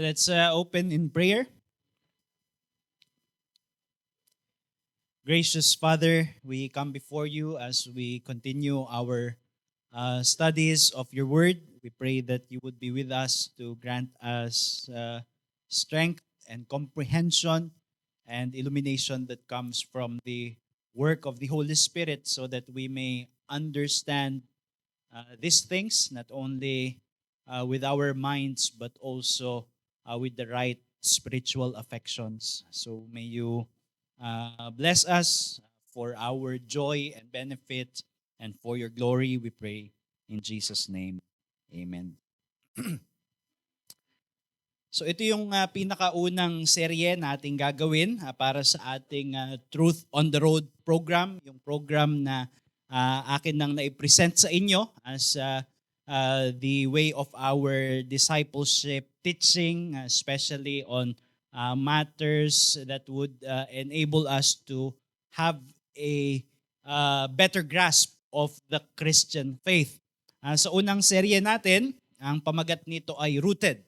Let's open in prayer. Gracious Father, we come before you as we continue our studies of your word. We pray that you would be with us to grant us strength and comprehension and illumination that comes from the work of the Holy Spirit so that we may understand these things not only with our minds but also with the right spiritual affections. So may you bless us for our joy and benefit and for your glory, we pray in Jesus' name. Amen. So ito yung pinakaunang serye nating gagawin para sa ating Truth on the Road program. Yung program na akin nang naipresent sa inyo as the way of our discipleship teaching, especially on matters that would enable us to have a better grasp of the Christian faith. Sa unang serye natin, ang pamagat nito ay Rooted,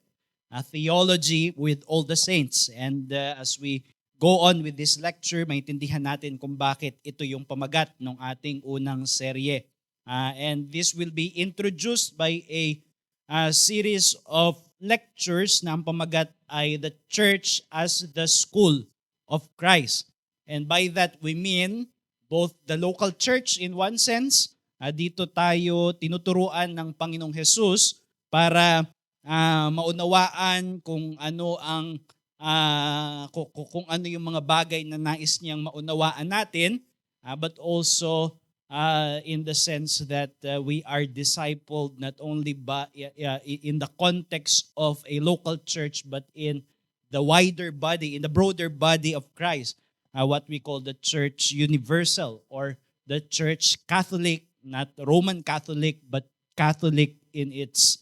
Theology with all the Saints. And as we go on with this lecture, maintindihan natin kung bakit ito yung pamagat ng ating unang serye. And this will be introduced by a series of lectures na ang pamagat ay The Church as the School of Christ. And by that we mean both the local church in one sense, dito tayo tinuturuan ng Panginoong Jesus para maunawaan kung ano ang kung ano yung mga bagay na nais niyang maunawaan natin, but also in the sense that we are discipled not only in the context of a local church but in the wider body, in the broader body of Christ, what we call the Church Universal or the Church Catholic, not Roman Catholic but Catholic in its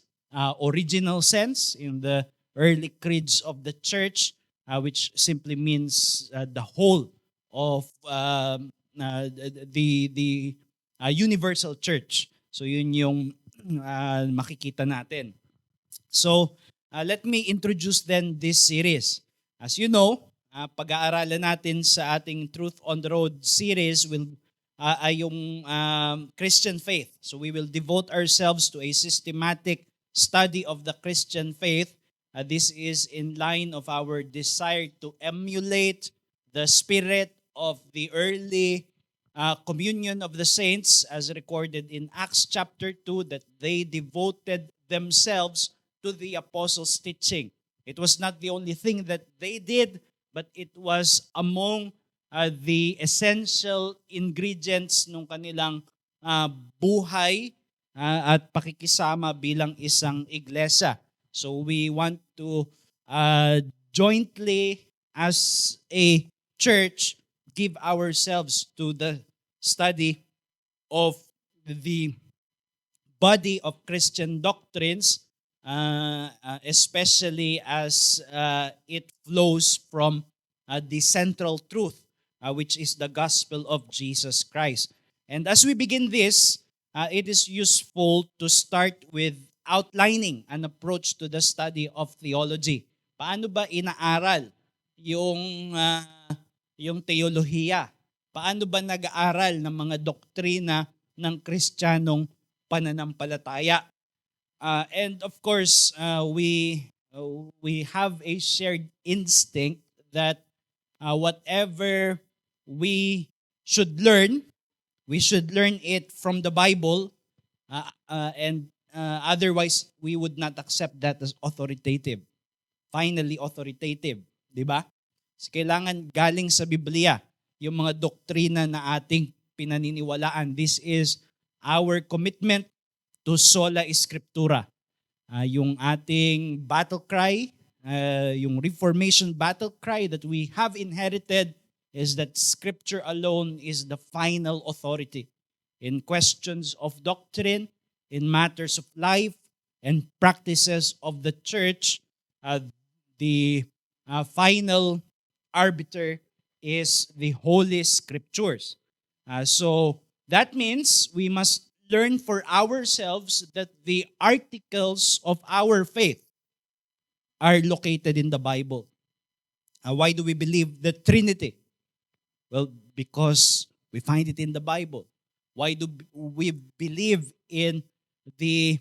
original sense, in the early creeds of the church, which simply means the whole of the universal church. So yun yung makikita natin. So let me introduce then this series. As you know, pag-aaralan natin sa ating Truth on the Road series ay yung Christian faith. So we will devote ourselves to a systematic study of the Christian faith. This is in line of our desire to emulate the spirit of the early communion of the saints as recorded in Acts chapter 2, that they devoted themselves to the apostles' teaching. It was not the only thing that they did, but it was among the essential ingredients ng kanilang buhay at pakikisama bilang isang iglesia. So we want to jointly as a church give ourselves to the study of the body of Christian doctrines, especially as it flows from the central truth, which is the gospel of Jesus Christ. And as we begin this, it is useful to start with outlining an approach to the study of theology. Paano ba inaaral yung teolohiya? Paano ba nag-aaral ng mga doktrina ng Kristiyanong pananampalataya? And of course, we have a shared instinct that whatever we should learn it from the Bible, and otherwise we would not accept that as authoritative. Finally, authoritative, di ba? So, kailangan galing sa Biblia yung mga doktrina na ating pinaniniwalaan. This is our commitment to sola scriptura. Yung ating battle cry, yung Reformation battle cry that we have inherited is that Scripture alone is the final authority in questions of doctrine, in matters of life, and practices of the church. The final arbiter is the Holy Scriptures. So that means we must learn for ourselves that the articles of our faith are located in the Bible. Why do we believe the Trinity? Well, because we find it in the Bible. Why do we believe in the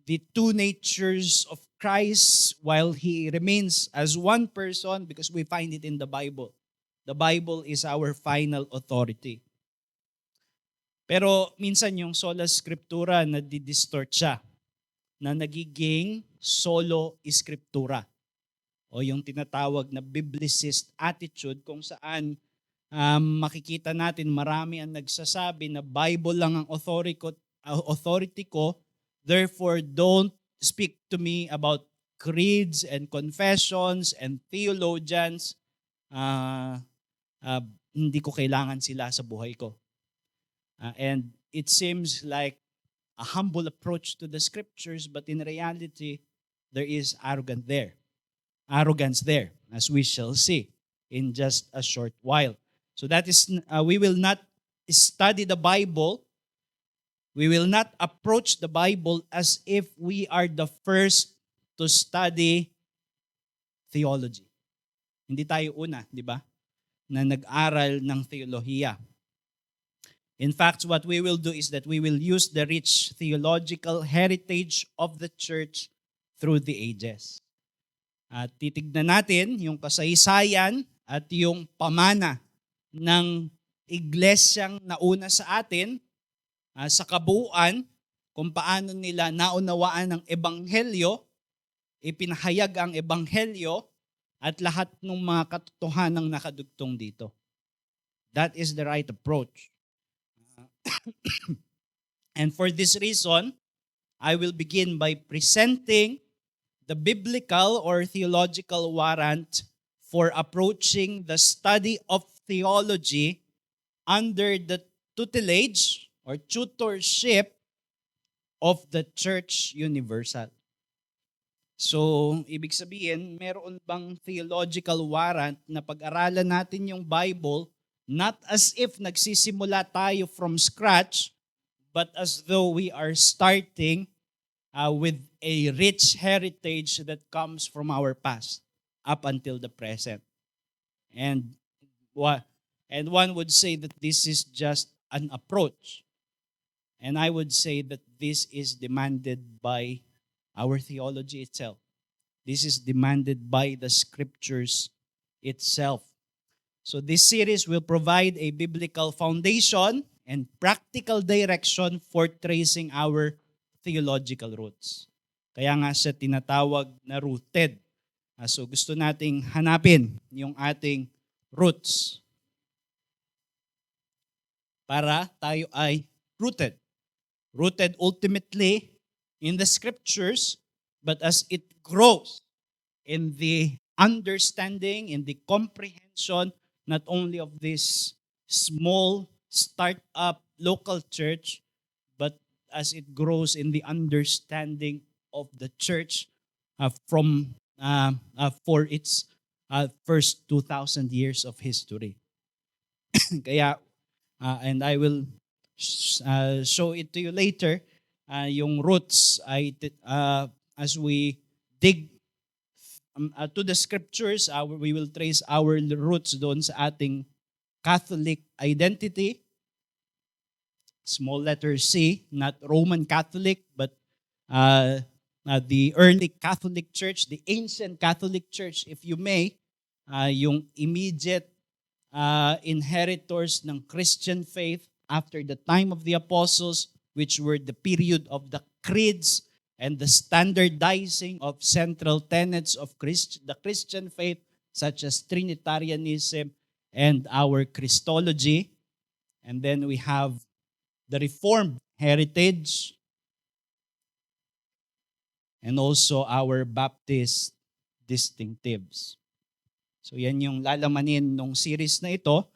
the two natures of Christ while He remains as one person? Because we find it in the Bible. The Bible is our final authority. Pero minsan yung sola scriptura na didistort siya, na nagiging solo scriptura o yung tinatawag na biblicist attitude kung saan makikita natin marami ang nagsasabi na Bible lang ang authority ko, therefore don't speak to me about creeds and confessions and theologians. Hindi ko kailangan sila sa buhay ko. And it seems like a humble approach to the scriptures, but in reality, there is arrogance there, as we shall see in just a short while. So that is, we will not study the Bible. We will not approach the Bible as if we are the first to study theology. Hindi tayo una, di ba, na nag-aral ng theolohiya. In fact, what we will do is that we will use the rich theological heritage of the church through the ages. At titignan natin yung kasaysayan at yung pamana ng iglesyang nauna sa atin sa kabuuan, kung paano nila naunawaan ang ebanghelyo, ipinahayag ang ebanghelyo, at lahat ng mga katotohanang nakadugtong dito. That is the right approach. And for this reason, I will begin by presenting the biblical or theological warrant for approaching the study of theology under the tutelage or tutorship of the Church Universal. So, ibig sabihin, meron bang theological warrant na pag-aralan natin yung Bible not as if nagsisimula tayo from scratch, but as though we are starting with a rich heritage that comes from our past up until the present. And one would say that this is just an approach. And I would say that this is demanded by our theology itself. This is demanded by the scriptures itself. So this series will provide a biblical foundation and practical direction for tracing our theological roots. Kaya nga siya tinatawag na rooted. So gusto nating hanapin yung ating roots para tayo ay rooted. Rooted ultimately in the scriptures, but as it grows in the understanding, in the comprehension, not only of this small start-up local church, but as it grows in the understanding of the church for its first 2,000 years of history. Kaya, and I will show it to you later, yung roots ay as we dig to the scriptures, we will trace our roots doon sa ating Catholic identity. Small letter C, not Roman Catholic, but the early Catholic Church, the ancient Catholic Church, if you may, yung immediate inheritors ng Christian faith after the time of the apostles, which were the period of the creeds and the standardizing of central tenets of the Christian faith, such as Trinitarianism and our Christology. And then we have the Reformed heritage and also our Baptist distinctives. So yan yung lalamanin ng series na ito,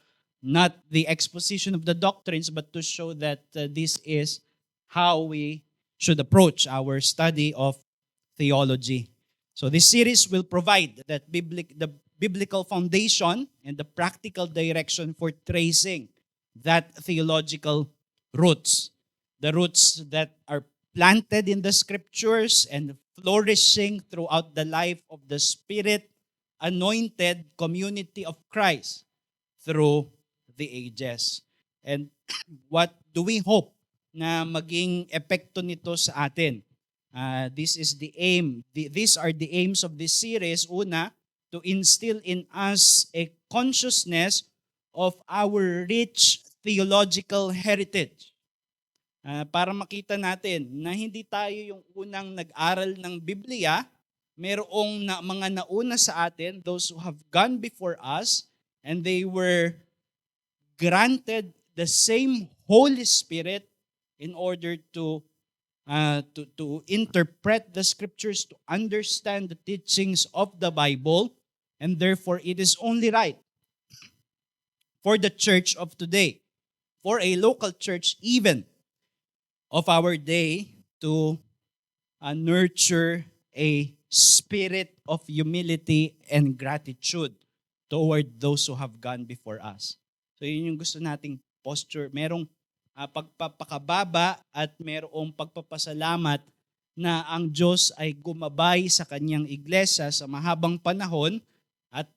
not the exposition of the doctrines, but to show that this is how we should approach our study of theology. So this series will provide the biblical foundation and the practical direction for tracing that theological roots. The roots that are planted in the scriptures and flourishing throughout the life of the Spirit-anointed community of Christ through the ages. And what do we hope na maging epekto nito sa atin? This is the aim. These are the aims of this series. Una, to instill in us a consciousness of our rich theological heritage. Para makita natin na hindi tayo yung unang nag-aral ng Biblia, merong mga nauna sa atin, those who have gone before us, and they were granted the same Holy Spirit in order to interpret the scriptures, to understand the teachings of the Bible, and therefore it is only right for the church of today, for a local church even of our day, to nurture a spirit of humility and gratitude toward those who have gone before us. So yun yung gusto nating posture. Merong pagpapakababa at merong pagpapasalamat na ang Diyos ay gumabay sa kanyang iglesia sa mahabang panahon at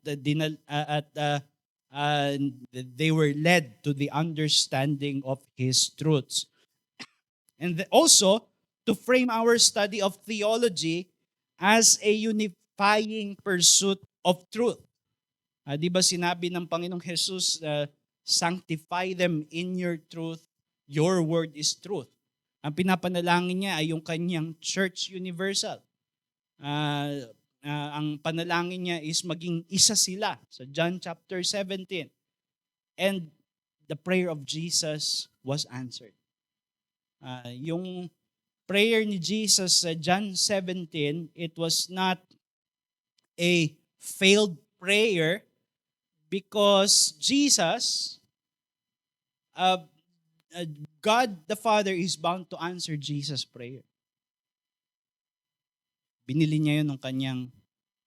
they were led to the understanding of His truths. And also, to frame our study of theology as a unifying pursuit of truth. Di ba sinabi ng Panginoong Jesus, sanctify them in your truth, your word is truth. Ang pinapanalangin niya ay yung kanyang church universal. Ang panalangin niya is maging isa sila sa John chapter 17. And the prayer of Jesus was answered. Yung prayer ni Jesus sa John 17, it was not a failed prayer because Jesus, God the Father is bound to answer Jesus' prayer. Binili niya yun ng kanyang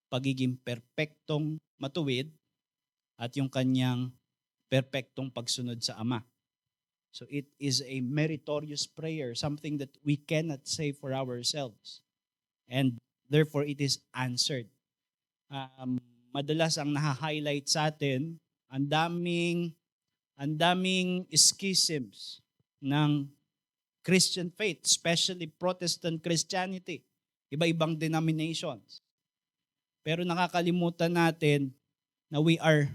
pagiging perpektong matuwid at yung kanyang perpektong pagsunod sa Ama. So it is a meritorious prayer, something that we cannot say for ourselves. And therefore, it is answered. Madalas ang naha-highlight sa atin, ang daming schisms ng Christian faith, especially Protestant Christianity, iba-ibang denominations. Pero nakakalimutan natin na we are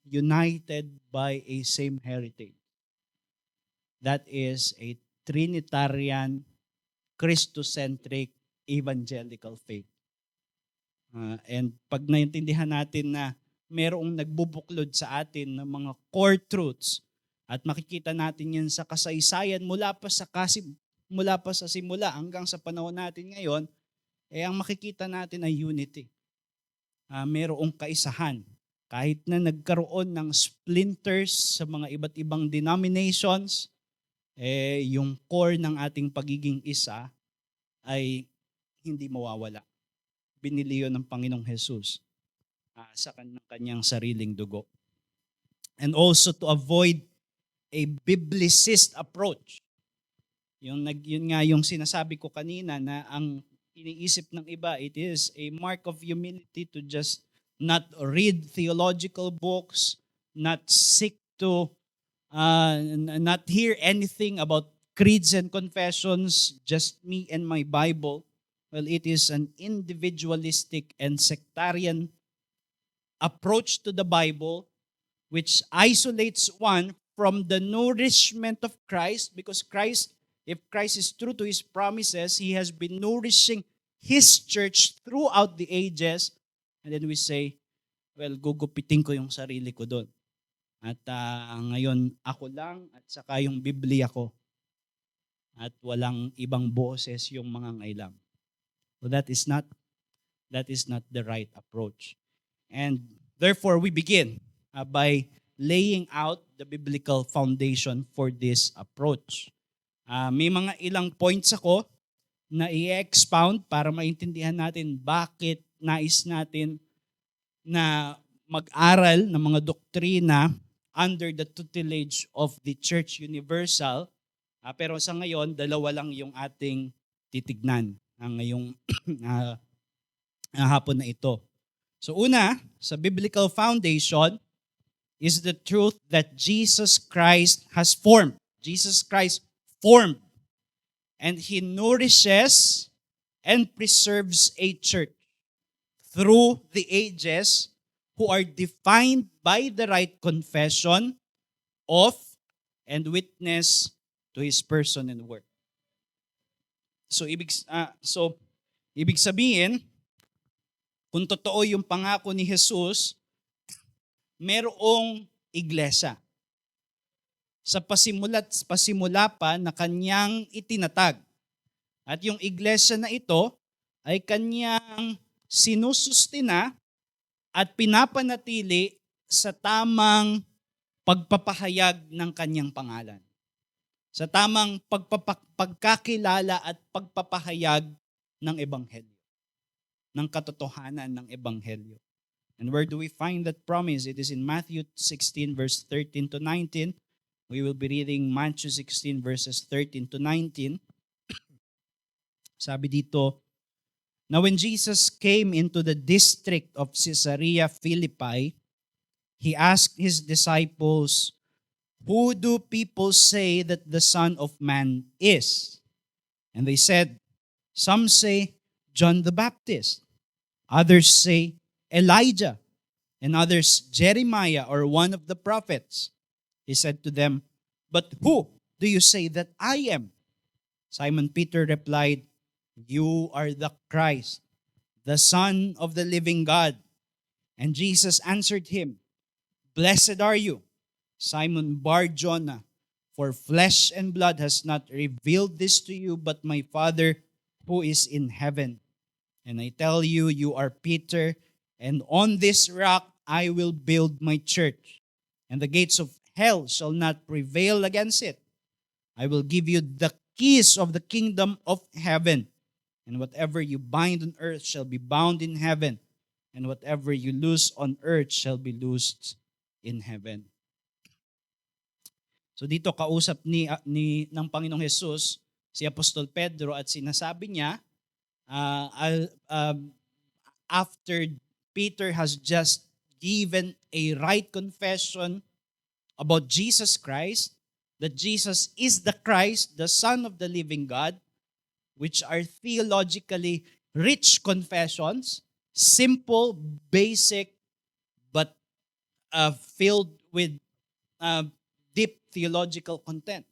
united by a same heritage. That is a Trinitarian, Christocentric, evangelical faith. And pag naintindihan natin na merong nagbubuklod sa atin ng mga core truths at makikita natin yan sa kasaysayan mula pa sa simula hanggang sa panahon natin ngayon, ang makikita natin ay unity. Merong kaisahan. Kahit na nagkaroon ng splinters sa mga iba't ibang denominations, yung core ng ating pagiging isa ay hindi mawawala. Binili yun ng Panginoong Jesus sa kanyang sariling dugo. And also to avoid a biblicist approach. Yun nga yung sinasabi ko kanina na ang iniisip ng iba, it is a mark of humility to just not read theological books, not seek to not hear anything about creeds and confessions, just me and my Bible. Well, it is an individualistic and sectarian approach to the Bible which isolates one from the nourishment of Christ, because if Christ is true to His promises, He has been nourishing His church throughout the ages. And then we say, well, gugupitin ko yung sarili ko doon. At ngayon, ako lang at saka yung Biblia ko. At walang ibang boses yung mga ngailam. So that is not the right approach. And therefore, we begin by laying out the biblical foundation for this approach. May mga ilang points ako na i-expound para maintindihan natin bakit nais natin na mag-aral ng mga doktrina under the tutelage of the Church Universal. Pero sa ngayon, dalawa lang yung ating titignan. ngayong hapon na ito. So una, sa biblical foundation is the truth that Jesus Christ has formed. Jesus Christ formed, and He nourishes and preserves a church through the ages who are defined by the right confession of and witness to His person and work. So ibig sabihin, kung totoo yung pangako ni Jesus, merong iglesia sa pasimula pa na kanyang itinatag. At yung iglesia na ito ay kanyang sinusustina at pinapanatili sa tamang pagpapahayag ng kanyang pangalan. Sa tamang pagkakilala at pagpapahayag ng ebanghelyo, ng katotohanan ng ebanghelyo. And where do we find that promise? It is in Matthew 16 verse 13 to 19. We will be reading Matthew 16 verses 13 to 19. Sabi dito, "Now when Jesus came into the district of Caesarea Philippi, He asked His disciples, 'Who do people say that the Son of Man is?' And they said, 'Some say John the Baptist, others say Elijah, and others Jeremiah or one of the prophets.' He said to them, 'But who do you say that I am?' Simon Peter replied, 'You are the Christ, the Son of the living God.' And Jesus answered him, 'Blessed are you, Simon Bar-Jonah, for flesh and blood has not revealed this to you, but my Father who is in heaven. And I tell you, you are Peter, and on this rock I will build my church, and the gates of hell shall not prevail against it. I will give you the keys of the kingdom of heaven, and whatever you bind on earth shall be bound in heaven, and whatever you loose on earth shall be loosed in heaven." So dito kausap ng Panginoong Jesus si Apostol Pedro at sinasabi niya, after Peter has just given a right confession about Jesus Christ, that Jesus is the Christ, the Son of the living God, which are theologically rich confessions, simple, basic, but filled with deep theological content.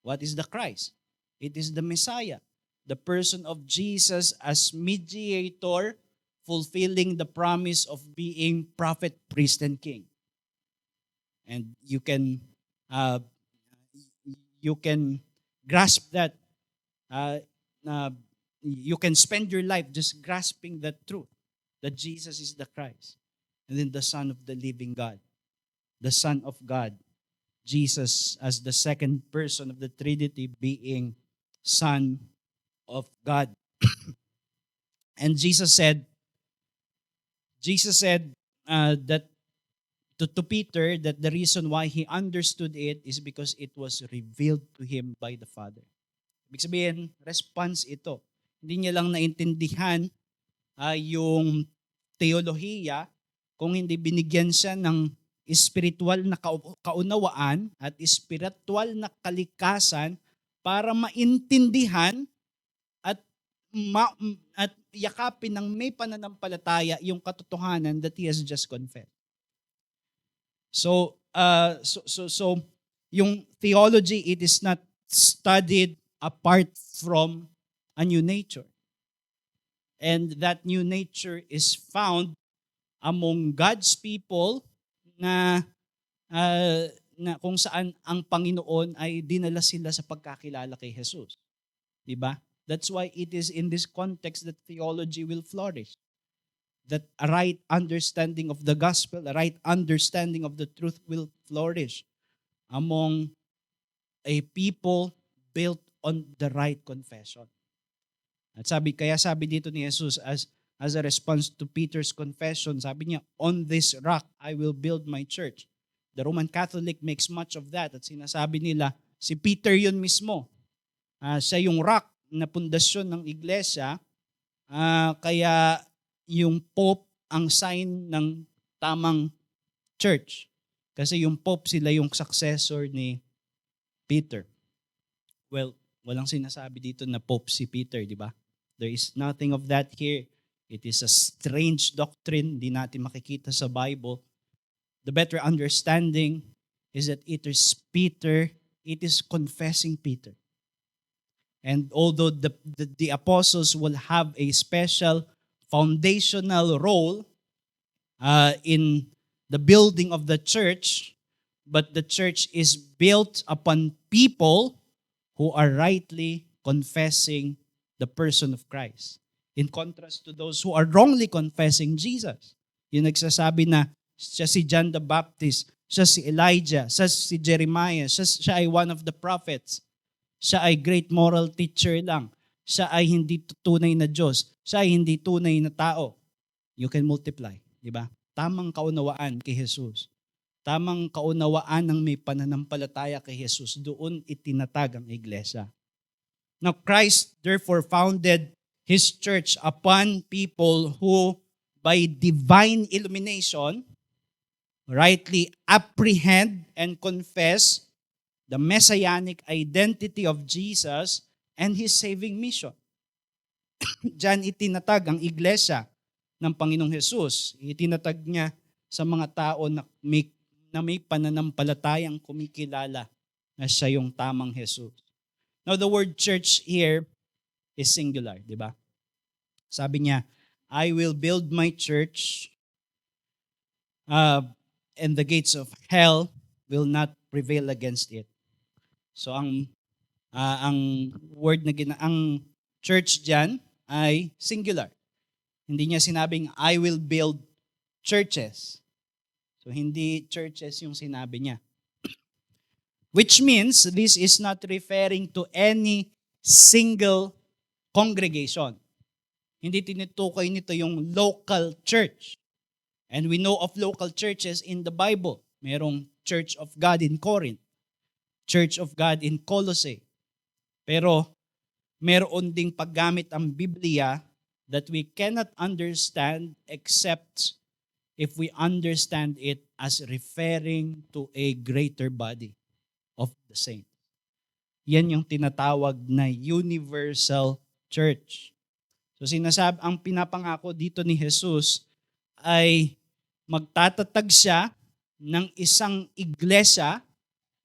What is the Christ? It is the Messiah, the person of Jesus as mediator, fulfilling the promise of being prophet, priest, and king. And you can grasp that. You can spend your life just grasping that truth, that Jesus is the Christ, and then the Son of the living God, the Son of God, Jesus as the second person of the Trinity, being Son of God. And Jesus said that to Peter, that the reason why he understood it is because it was revealed to him by the Father. Ibig sabihin, response ito. Hindi niya lang naintindihan yung teolohiya kung hindi binigyan siya ng espiritual na kaunawaan at espiritual na kalikasan para maintindihan at yakapin ng may pananampalataya yung katotohanan that he has just confessed. So yung theology, it is not studied apart from a new nature. And that new nature is found among God's people na kung saan ang Panginoon ay dinala sila sa pagkakilala kay Jesus. Diba? That's why it is in this context that theology will flourish. That a right understanding of the gospel, a right understanding of the truth will flourish among a people built on the right confession. At kaya sabi dito ni Jesus as a response to Peter's confession, sabi niya, "On this rock I will build my church." The Roman Catholic makes much of that at sinasabi nila, si Peter yun mismo. Siya yung rock na pundasyon ng iglesia, kaya yung Pope ang sign ng tamang church. Kasi yung Pope sila yung successor ni Peter. Well, walang sinasabi dito na Pope si Peter, di ba? There is nothing of that here. It is a strange doctrine, di natin makikita sa Bible. The better understanding is that it is Peter, it is confessing Peter. And although the apostles will have a special foundational role in the building of the church, but the church is built upon people who are rightly confessing the person of Christ. In contrast to those who are wrongly confessing Jesus. Yung nagsasabi na siya si John the Baptist, siya si Elijah, siya si Jeremiah, siya ay one of the prophets. Siya ay great moral teacher lang. Siya ay hindi tunay na Diyos. Siya ay hindi tunay na tao. You can multiply, di ba? Tamang kaunawaan kay Jesus. Tamang kaunawaan ng may pananampalataya kay Jesus. Doon itinatag ang iglesia. Now Christ therefore founded His church upon people who by divine illumination rightly apprehend and confess the messianic identity of Jesus and His saving mission. Diyan itinatag ang iglesia ng Panginoong Jesus. Itinatag niya sa mga tao na may pananampalatayang kumikilala na siya yung tamang Jesus. Now the word church here is singular, di ba? Sabi niya, I will build my church and the gates of hell will not prevail against it. So ang word na ang church diyan ay singular. Hindi niya sinabing I will build churches. So hindi churches yung sinabi niya. Which means this is not referring to any single congregation. Hindi tinutukoy nito yung local church. And we know of local churches in the Bible. Merong Church of God in Corinth, Church of God in Colossae. Pero meron ding paggamit ang Biblia that we cannot understand except if we understand it as referring to a greater body of the saints. Yan yung tinatawag na universal church. So ang pinapangako dito ni Jesus ay magtatatag siya ng isang iglesia,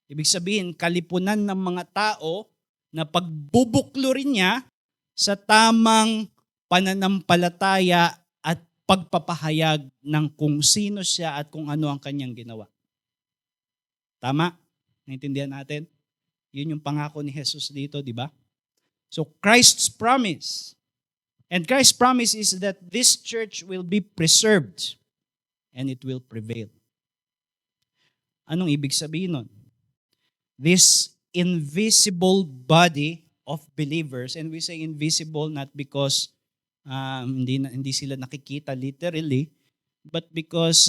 ibig sabihin kalipunan ng mga tao na pagbubuklurin niya sa tamang pananampalataya at pagpapahayag ng kung sino siya at kung ano ang kanyang ginawa. Tama? Naintindihan natin? Yun yung pangako ni Jesus dito, di ba? So Christ's promise, and Christ's promise is that this church will be preserved and it will prevail. Anong ibig sabihin nun? This invisible body of believers, and we say invisible not because hindi sila nakikita literally, but because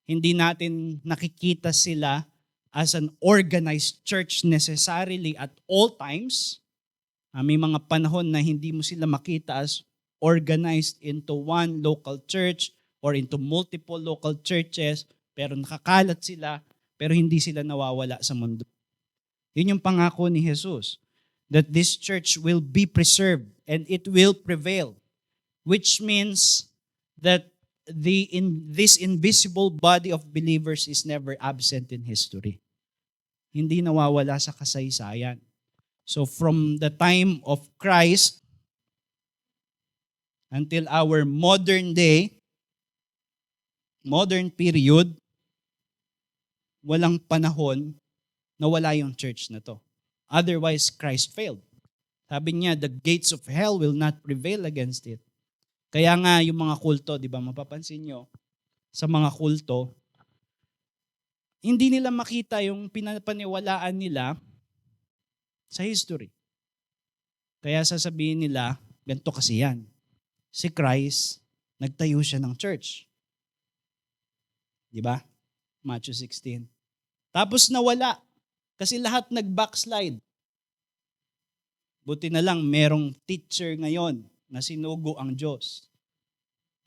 hindi natin nakikita sila as an organized church necessarily at all times. May mga panahon na hindi mo sila makita as organized into one local church or into multiple local churches, pero nakakalat sila, pero hindi sila nawawala sa mundo. Yun yung pangako ni Jesus, that this church will be preserved and it will prevail, which means that this invisible body of believers is never absent in history. Hindi nawawala sa kasaysayan. So from the time of Christ until our modern day, modern period, walang panahon na wala yung church na to. Otherwise, Christ failed. Sabi niya, the gates of hell will not prevail against it. Kaya nga yung mga kulto, di ba, mapapansin nyo, sa mga kulto, hindi nila makita yung pinapaniwalaan nila sa history. Kaya sasabihin nila, ganito kasi yan. Si Christ, nagtayo siya ng church. Di ba? Matthew 16. Tapos nawala. Kasi lahat nag-backslide. Buti na lang merong teacher ngayon na sinugo ang Diyos.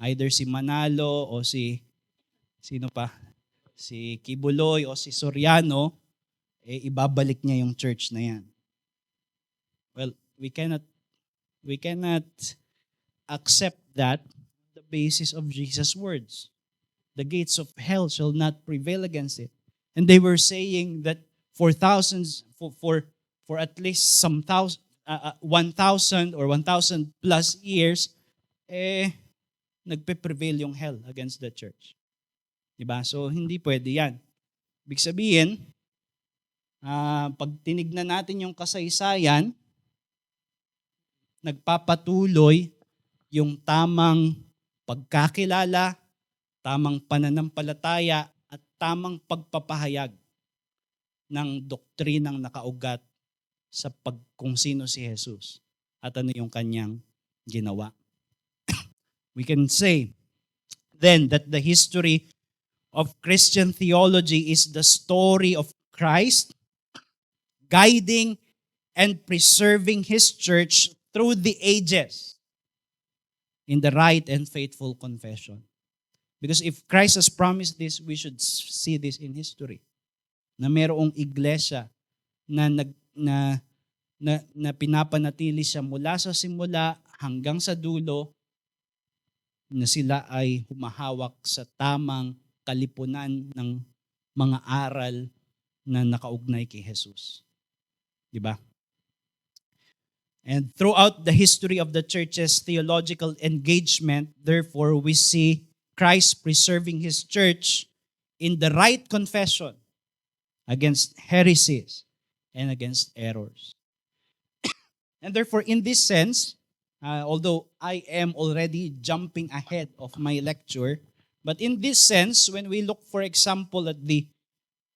Either si Manalo o sino pa? Si Kibuloy o si Soriano, ibabalik niya yung church na yan. Well, we cannot accept that on the basis of Jesus' words. The gates of hell shall not prevail against it. And they were saying that for thousands, for at least 1,000 or 1,000 plus years, nagpe-prevail yung hell against the church. Diba? So, hindi pwede yan. Ibig sabihin, pag tinignan natin yung kasaysayan, nagpapatuloy yung tamang pagkakilala, tamang pananampalataya, at tamang pagpapahayag ng doktrinang nakaugat sa kung sino si Jesus at ano yung kanyang ginawa. We can say then that the history of Christian theology is the story of Christ guiding and preserving His church through the ages in the right and faithful confession. Because if Christ has promised this, we should see this in history. Na mayroong iglesia na pinapanatili siya mula sa simula hanggang sa dulo, na sila ay humahawak sa tamang kalipunan ng mga aral na nakaugnay kay Jesus. Diba? And throughout the history of the church's theological engagement, therefore, we see Christ preserving His church in the right confession against heresies and against errors. And therefore, in this sense, although I am already jumping ahead of my lecture, but in this sense, when we look, for example, at the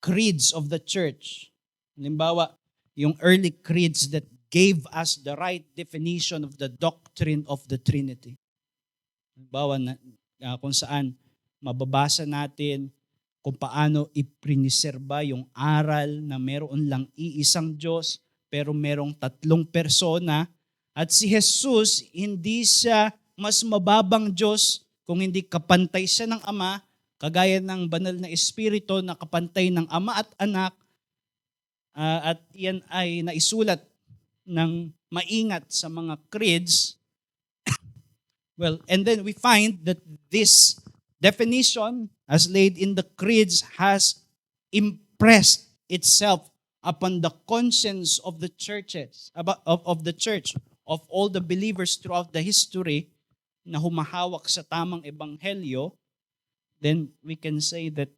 creeds of the church, halimbawa, yung early creeds that gave us the right definition of the doctrine of the Trinity. Halimbawa, kung saan mababasa natin kung paano ipriniserba yung aral na meron lang iisang Diyos, pero merong tatlong persona, at si Jesus, hindi siya mas mababang Diyos kung hindi kapantay siya ng Ama, kagaya ng banal na Espiritu na kapantay ng Ama at Anak, at yan ay naisulat ng maingat sa mga creeds. Well, and then we find that this definition as laid in the creeds has impressed itself upon the conscience of the churches, of the church, of all the believers throughout the history na humahawak sa tamang ebanghelyo. Then we can say that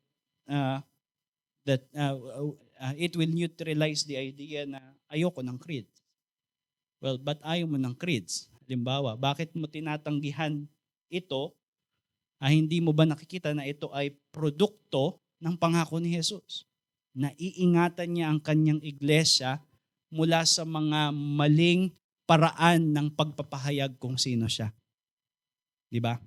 it will neutralize the idea na ayoko ng creed. Well, but ayaw mo ng creeds? Halimbawa, bakit mo tinatanggihan ito? Hindi mo ba nakikita na ito ay produkto ng pangako ni Jesus? Naiingatan niya ang kanyang iglesia mula sa mga maling paraan ng pagpapahayag kung sino siya. Di ba?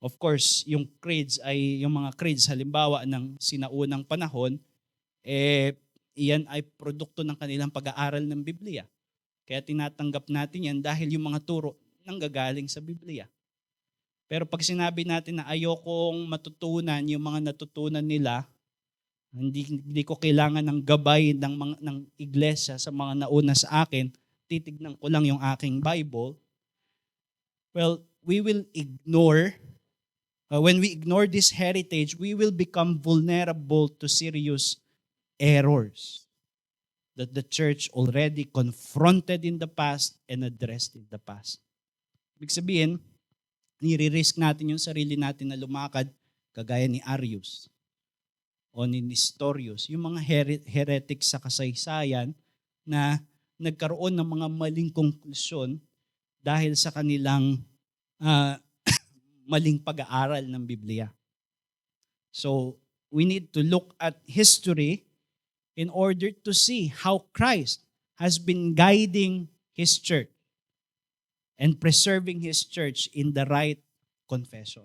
Of course, yung mga creeds halimbawa ng sinaunang panahon, iyan ay produkto ng kanilang pag-aaral ng Biblia. Kaya tinatanggap natin yan dahil yung mga turo nanggagaling sa Biblia. Pero pag sinabi natin na ayokong matutunan yung mga natutunan nila, hindi ko kailangan ng gabay ng iglesia sa mga nauna sa akin, titignan ko lang yung aking Bible, well, we will ignore, when we ignore this heritage, we will become vulnerable to serious errors that the church already confronted in the past and addressed in the past. Ibig sabihin, nire-risk natin yung sarili natin na lumakad kagaya ni Arius o ni Nestorius, yung mga heretics sa kasaysayan na nagkaroon ng mga maling konklusyon dahil sa kanilang maling pag-aaral ng Biblia. So, we need to look at history in order to see how Christ has been guiding His church and preserving His church in the right confession.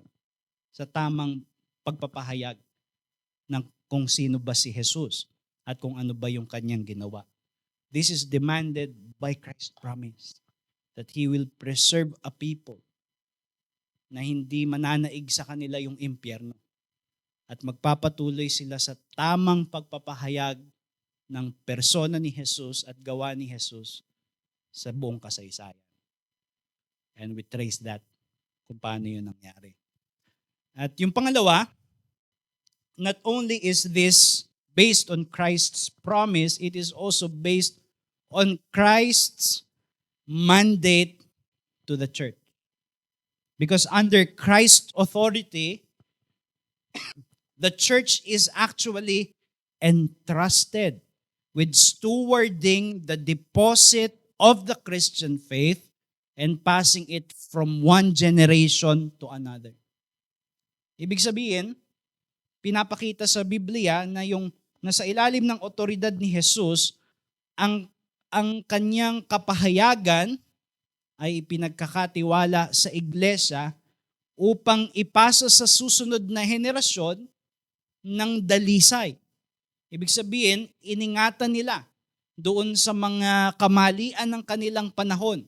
Sa tamang pagpapahayag ng kung sino ba si Jesus at kung ano ba yung kanyang ginawa. This is demanded by Christ's promise that He will preserve a people na hindi mananaig sa kanila yung impyerno at magpapatuloy sila sa tamang pagpapahayag ng persona ni Jesus at gawa ni Jesus sa buong kasaysayan. And we trace that kung paano yun nangyari. At yung pangalawa, not only is this based on Christ's promise, it is also based on Christ's mandate to the church. Because under Christ's authority, the church is actually entrusted with stewarding the deposit of the Christian faith and passing it from one generation to another. Ibig sabihin, pinapakita sa Biblia na yung nasa ilalim ng otoridad ni Jesus, ang kanyang kapahayagan ay ipinagkakatiwala sa iglesia upang ipasa sa susunod na henerasyon ng dalisay. Ibig sabihin, iningatan nila doon sa mga kamalian ng kanilang panahon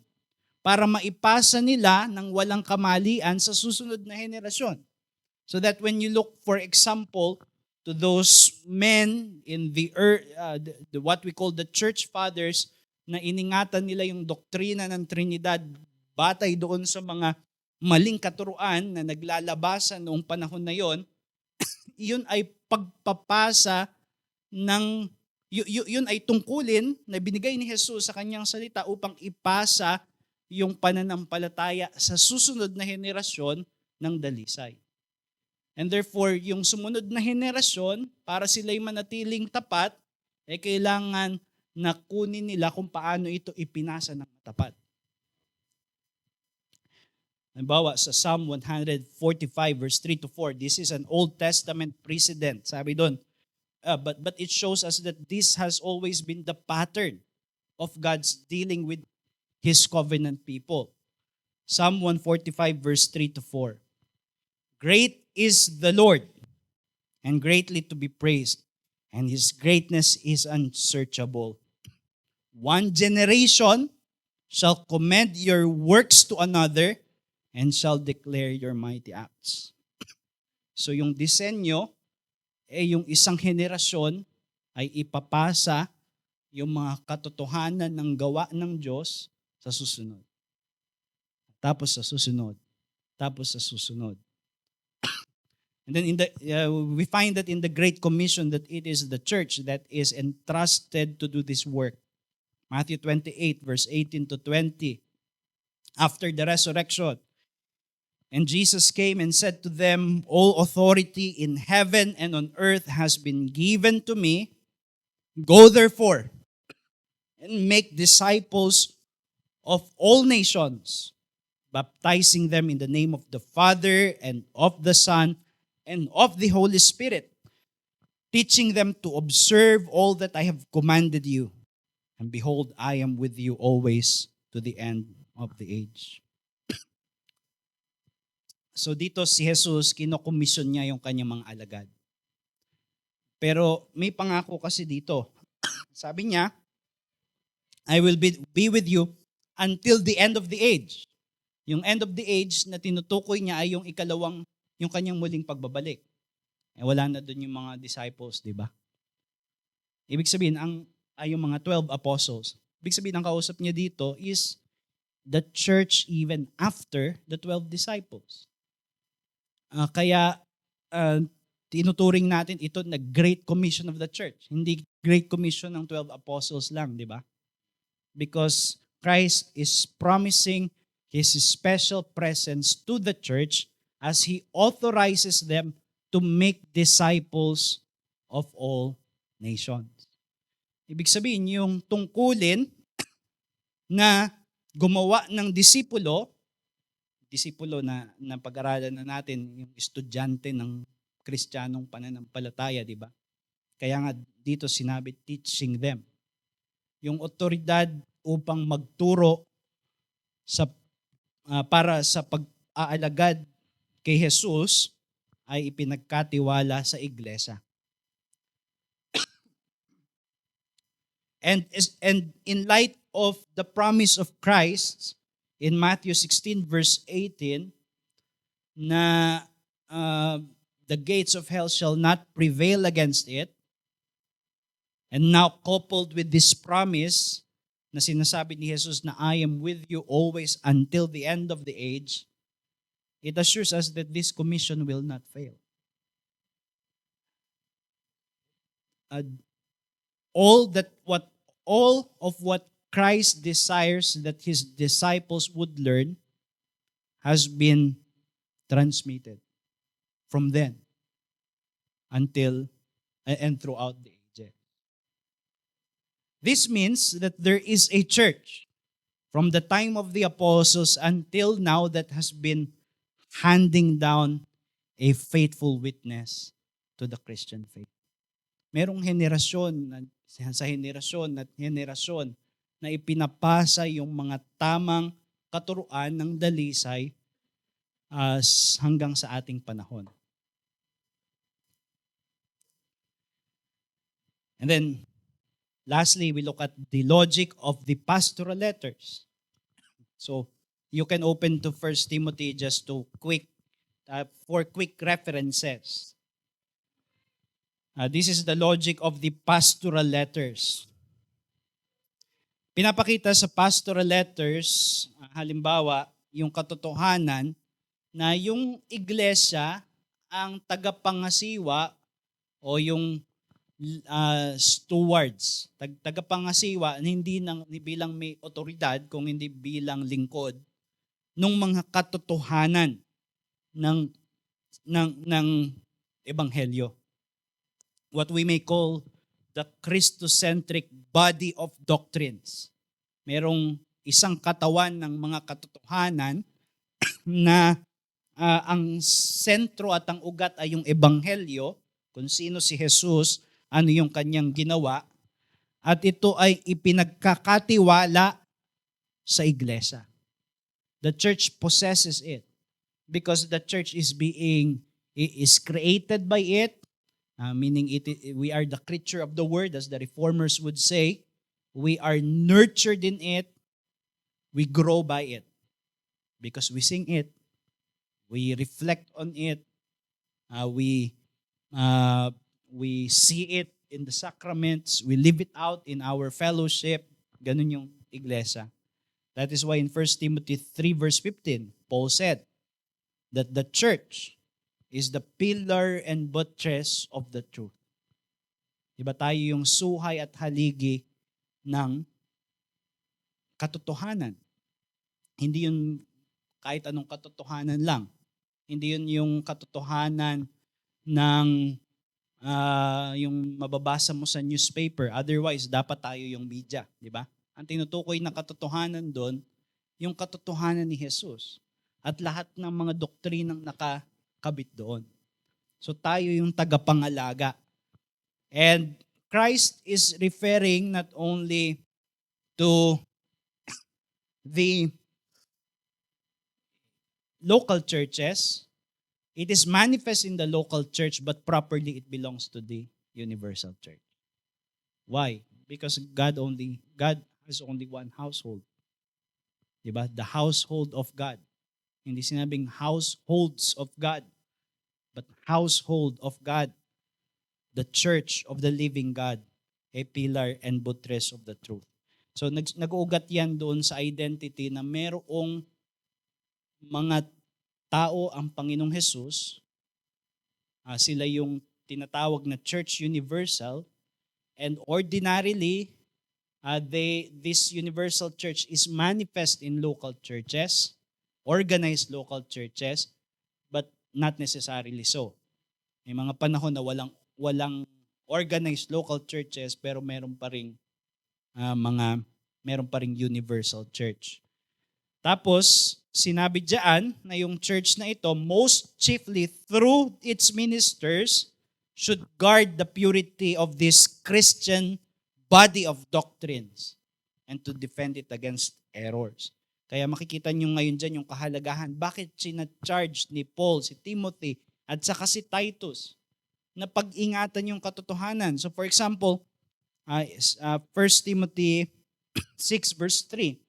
para maipasa nila ng walang kamalian sa susunod na henerasyon. So that when you look, for example, to those men in the what we call the church fathers, na iningatan nila yung doktrina ng Trinidad batay doon sa mga maling katuruan na naglalabasan noong panahon na yon, yun ay pagpapasa ng yun ay tungkulin na binigay ni Jesus sa kanyang salita upang ipasa yung pananampalataya sa susunod na henerasyon ng dalisay. And therefore, yung sumunod na henerasyon, para sila'y manatiling tapat, kailangan na kunin nila kung paano ito ipinasa ng tapat. Halimbawa, sa Psalm 145 verse 3 to 4, this is an Old Testament precedent. Sabi doon, but it shows us that this has always been the pattern of God's dealing with His covenant people. Psalm 145 verse 3 to 4. Great is the Lord, and greatly to be praised, and His greatness is unsearchable. One generation shall commend your works to another, and shall declare your mighty acts. So yung disenyo, yung isang henerasyon ay ipapasa yung mga katotohanan ng gawa ng Diyos sa susunod. Tapos sa susunod. Tapos sa susunod. And then we find that in the Great Commission that it is the church that is entrusted to do this work. Matthew 28 verse 18 to 20. After the resurrection, and Jesus came and said to them, all authority in heaven and on earth has been given to me. Go therefore and make disciples of all nations, baptizing them in the name of the Father and of the Son and of the Holy Spirit, teaching them to observe all that I have commanded you. And behold, I am with you always to the end of the age. So dito si Jesus, kinokomisyon niya yung kanyang mga alagad. Pero may pangako kasi dito. Sabi niya, I will be with you until the end of the age. Yung end of the age na tinutukoy niya ay yung yung kanyang muling pagbabalik. Wala na doon yung mga disciples, di ba? Ibig sabihin, ay yung mga 12 apostles. Ibig sabihin, ang kausap niya dito is the church even after the 12 disciples. Kaya tinuturing natin ito na Great Commission of the Church. Hindi Great Commission ng 12 apostles lang, di ba? Because Christ is promising His special presence to the church as He authorizes them to make disciples of all nations. Ibig sabihin, yung tungkulin na gumawa ng disipulo na pag-aralan na natin, yung estudyante ng Kristiyanong pananampalataya, di ba? Kaya nga dito sinabi, teaching them. Yung otoridad upang magturo para sa pag-aalagad kay Jesus ay ipinagkatiwala sa iglesia. And in light of the promise of Christ in Matthew 16 verse 18 na the gates of hell shall not prevail against it. And now coupled with this promise na sinasabi ni Jesus na I am with you always until the end of the age, it assures us that this commission will not fail. All of what Christ desires that his disciples would learn has been transmitted from then until and throughout the ages. This means that there is a church from the time of the apostles until now that has been handing down a faithful witness to the Christian faith. Merong henerasyon sa henerasyon at henerasyon na ipinapasa yung mga tamang katuruan ng dalisay hanggang sa ating panahon. And then, lastly, we look at the logic of the pastoral letters. So, you can open to 1 Timothy just to for quick references. This is the logic of the pastoral letters. Pinapakita sa pastoral letters, halimbawa, yung katotohanan na yung iglesia ang tagapangasiwa o yung stewards, tagapangasiwa hindi bilang may otoridad kung hindi bilang lingkod ng mga katotohanan ng ebanghelyo. What we may call the Christocentric body of doctrines. Merong isang katawan ng mga katotohanan na ang sentro at ang ugat ay yung ebanghelyo, kung sino si Jesus, ano yung kanyang ginawa, at ito ay ipinagkakatiwala sa iglesia. The church possesses it because the church is created by it, meaning we are the creature of the word, as the reformers would say. We are nurtured in it. We grow by it because we sing it. We reflect on it. We see it in the sacraments. We live it out in our fellowship. Ganun yung iglesia. That is why in 1 Timothy 3 verse 15, Paul said that the church is the pillar and buttress of the truth. Diba tayo yung suhay at haligi ng katotohanan. Hindi yun kahit anong katotohanan lang. Hindi yun yung katotohanan ng yung mababasa mo sa newspaper. Otherwise, dapat tayo yung media. Diba? Ang tinutukoy na katotohanan doon, yung katotohanan ni Jesus. At lahat ng mga doktrinang nakakabit doon. So tayo yung tagapangalaga. And Christ is referring not only to the local churches. It is manifest in the local church, but properly it belongs to the universal church. Why? Because God has only one household. Diba? The household of God. Hindi sinabing households of God, but household of God. The church of the living God, a pillar and buttress of the truth. So nag-uugat yan doon sa identity na merong mga tao ang Panginoong Jesus. Sila yung tinatawag na Church Universal, and ordinarily, this universal church is manifest in local churches, organized local churches, but not necessarily so. May mga panahon na walang organized local churches pero meron pa ring universal church. Tapos sinabi diyan na yung church na ito most chiefly through its ministers should guard the purity of this Christian body of doctrines and to defend it against errors. Kaya makikita nyo ngayon dyan yung kahalagahan. Bakit sinacharge ni Paul, si Timothy, at saka si Titus na pag-ingatan yung katotohanan. So for example, 1 Timothy 6 verse 3.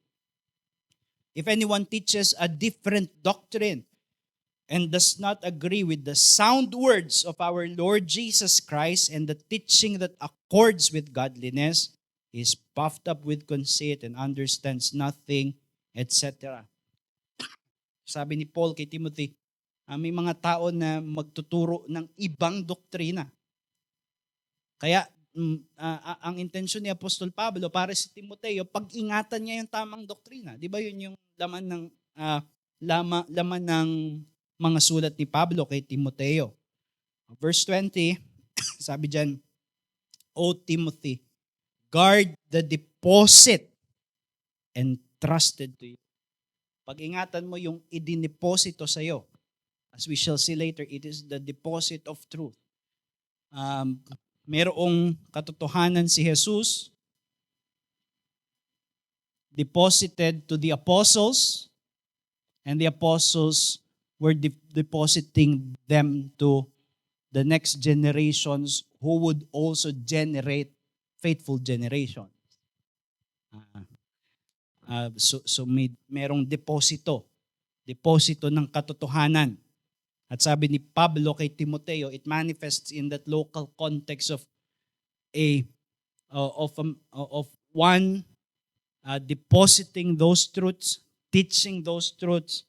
If anyone teaches a different doctrine and does not agree with the sound words of our Lord Jesus Christ and the teaching that accords with godliness, is puffed up with conceit and understands nothing, etc. Sabi ni Paul kay Timothy, may mga tao na magtuturo ng ibang doktrina. Kaya ang intensyon ni Apostol Pablo para si Timoteo, pag-ingatan niya yung tamang doktrina. Di ba yun yung laman ng laman ng mga sulat ni Pablo kay Timoteo. Verse 20, sabi diyan, O Timothy, guard the deposit entrusted to you. Pag-ingatan mo yung idiniposito sa iyo. As we shall see later, it is the deposit of truth. Merong katotohanan si Jesus deposited to the apostles, and the apostles were depositing them to the next generations who would also generate faithful generations. So merong deposito ng katotohanan. At sabi ni Pablo kay Timoteo, it manifests in that local context of one depositing those truths, teaching those truths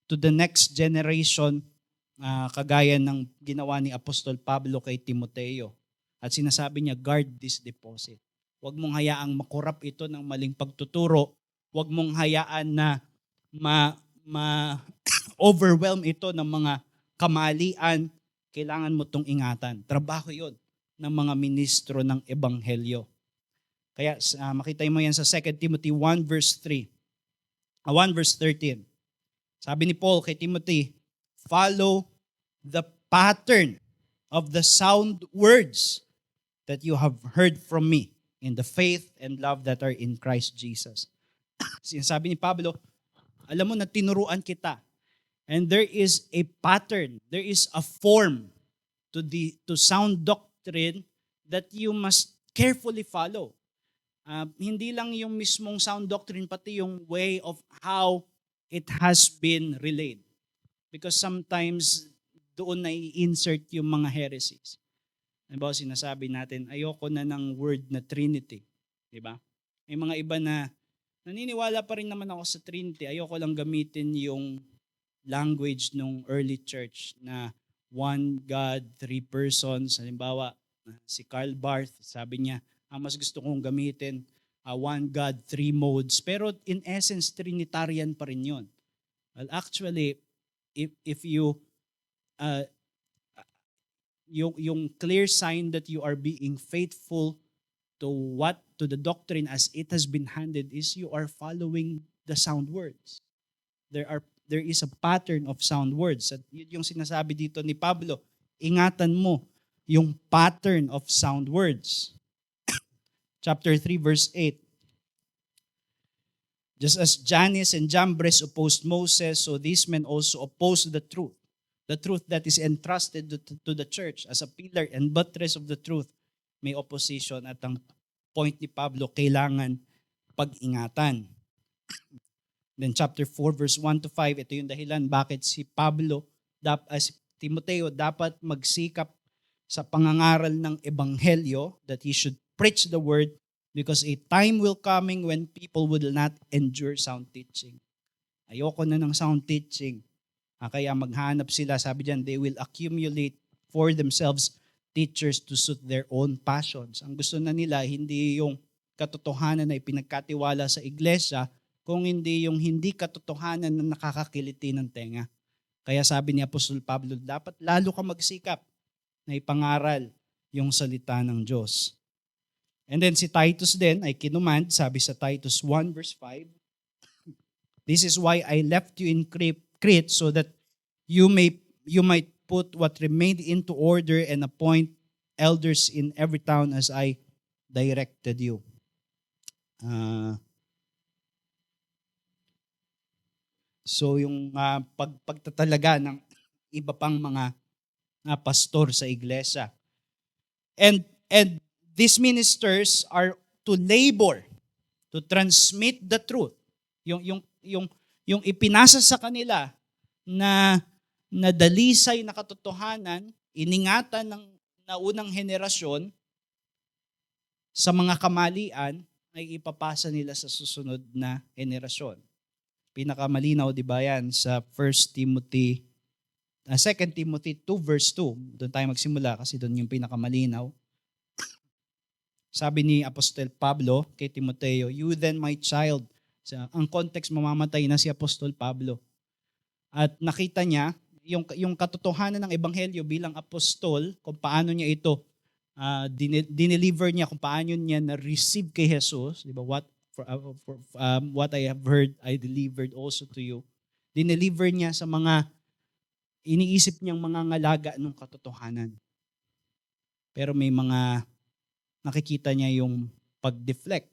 to the next generation, kagaya ng ginawa ni Apostol Pablo kay Timoteo. At sinasabi niya, guard this deposit. Huwag mong hayaang makurap ito ng maling pagtuturo. Huwag mong hayaan na overwhelm ito ng mga kamalian. Kailangan mo itong ingatan. Trabaho yun ng mga ministro ng Ebanghelyo. Kaya makita mo yan sa 2 Timothy 1 verse 13. Sabi ni Paul kay Timothy, follow the pattern of the sound words that you have heard from me in the faith and love that are in Christ Jesus. Sinasabi ni Pablo, alam mo na tinuruan kita. And there is a pattern, there is a form to sound doctrine that you must carefully follow. Hindi lang yung mismong sound doctrine, pati yung way of how it has been relayed. Because sometimes doon na i-insert yung mga heresies. Halimbawa, sinasabi natin, ayoko na ng word na Trinity. Diba? May mga iba na naniniwala pa rin naman ako sa Trinity. Ayoko lang gamitin yung language ng early church na one God, three persons. Halimbawa, si Karl Barth, sabi niya, mas gusto kong gamitin one God, three modes. Pero in essence, Trinitarian pa rin yun. Well, actually, if you, yung clear sign that you are being faithful to the doctrine as it has been handed is you are following the sound words. There is a pattern of sound words. At yun yung sinasabi dito ni Pablo, ingatan mo yung pattern of sound words. Chapter 3, verse 8. Just as Jannes and Jambres opposed Moses, so these men also opposed the truth that is entrusted to the church as a pillar and buttress of the truth. May opposition at ang point ni Pablo, kailangan pag-ingatan. Then chapter 4, verse 1 to 5, ito yung dahilan bakit si Timoteo dapat magsikap sa pangangaral ng ebanghelyo, that he should preach the word, because a time will coming when people will not endure sound teaching. Ayoko na ng sound teaching. Kaya maghanap sila, sabi diyan, they will accumulate for themselves teachers to suit their own passions. Ang gusto na nila, hindi yung katotohanan na ipinagkatiwala sa iglesia, kung hindi yung hindi katotohanan na nakakakiliti ng tenga. Kaya sabi ni Apostol Pablo, dapat lalo ka magsikap na ipangaral yung salita ng Diyos. And then si Titus din ay kinumand, sabi sa Titus 1 verse 5, this is why I left you in Crete so that you might put what remained into order and appoint elders in every town as I directed you. So yung pagtatalaga ng iba pang mga pastor sa iglesia. And these ministers are to labor to transmit the truth. Yung ipinasa sa kanila na dalisay na katotohanan, iningatan ng naunang henerasyon sa mga kamalian ay ipapasa nila sa susunod na henerasyon. Pinakamalinaw, di ba yan, sa 2 Timothy 2 verse 2. Doon tayo magsimula kasi doon yung pinakamalinaw. Sabi ni Apostol Pablo kay Timoteo, "You then, my child," ang context, mamamatay na si Apostol Pablo. At nakita niya yung katotohanan ng ebanghelyo bilang apostol, kung paano niya ito dineliver niya, kung paano niya na-receive kay Jesus, di ba? What I have heard, I delivered also to you. Dineliver niya sa mga iniisip niyang mga ngalaga ng katotohanan. Pero may mga nakikita niya yung pag-deflect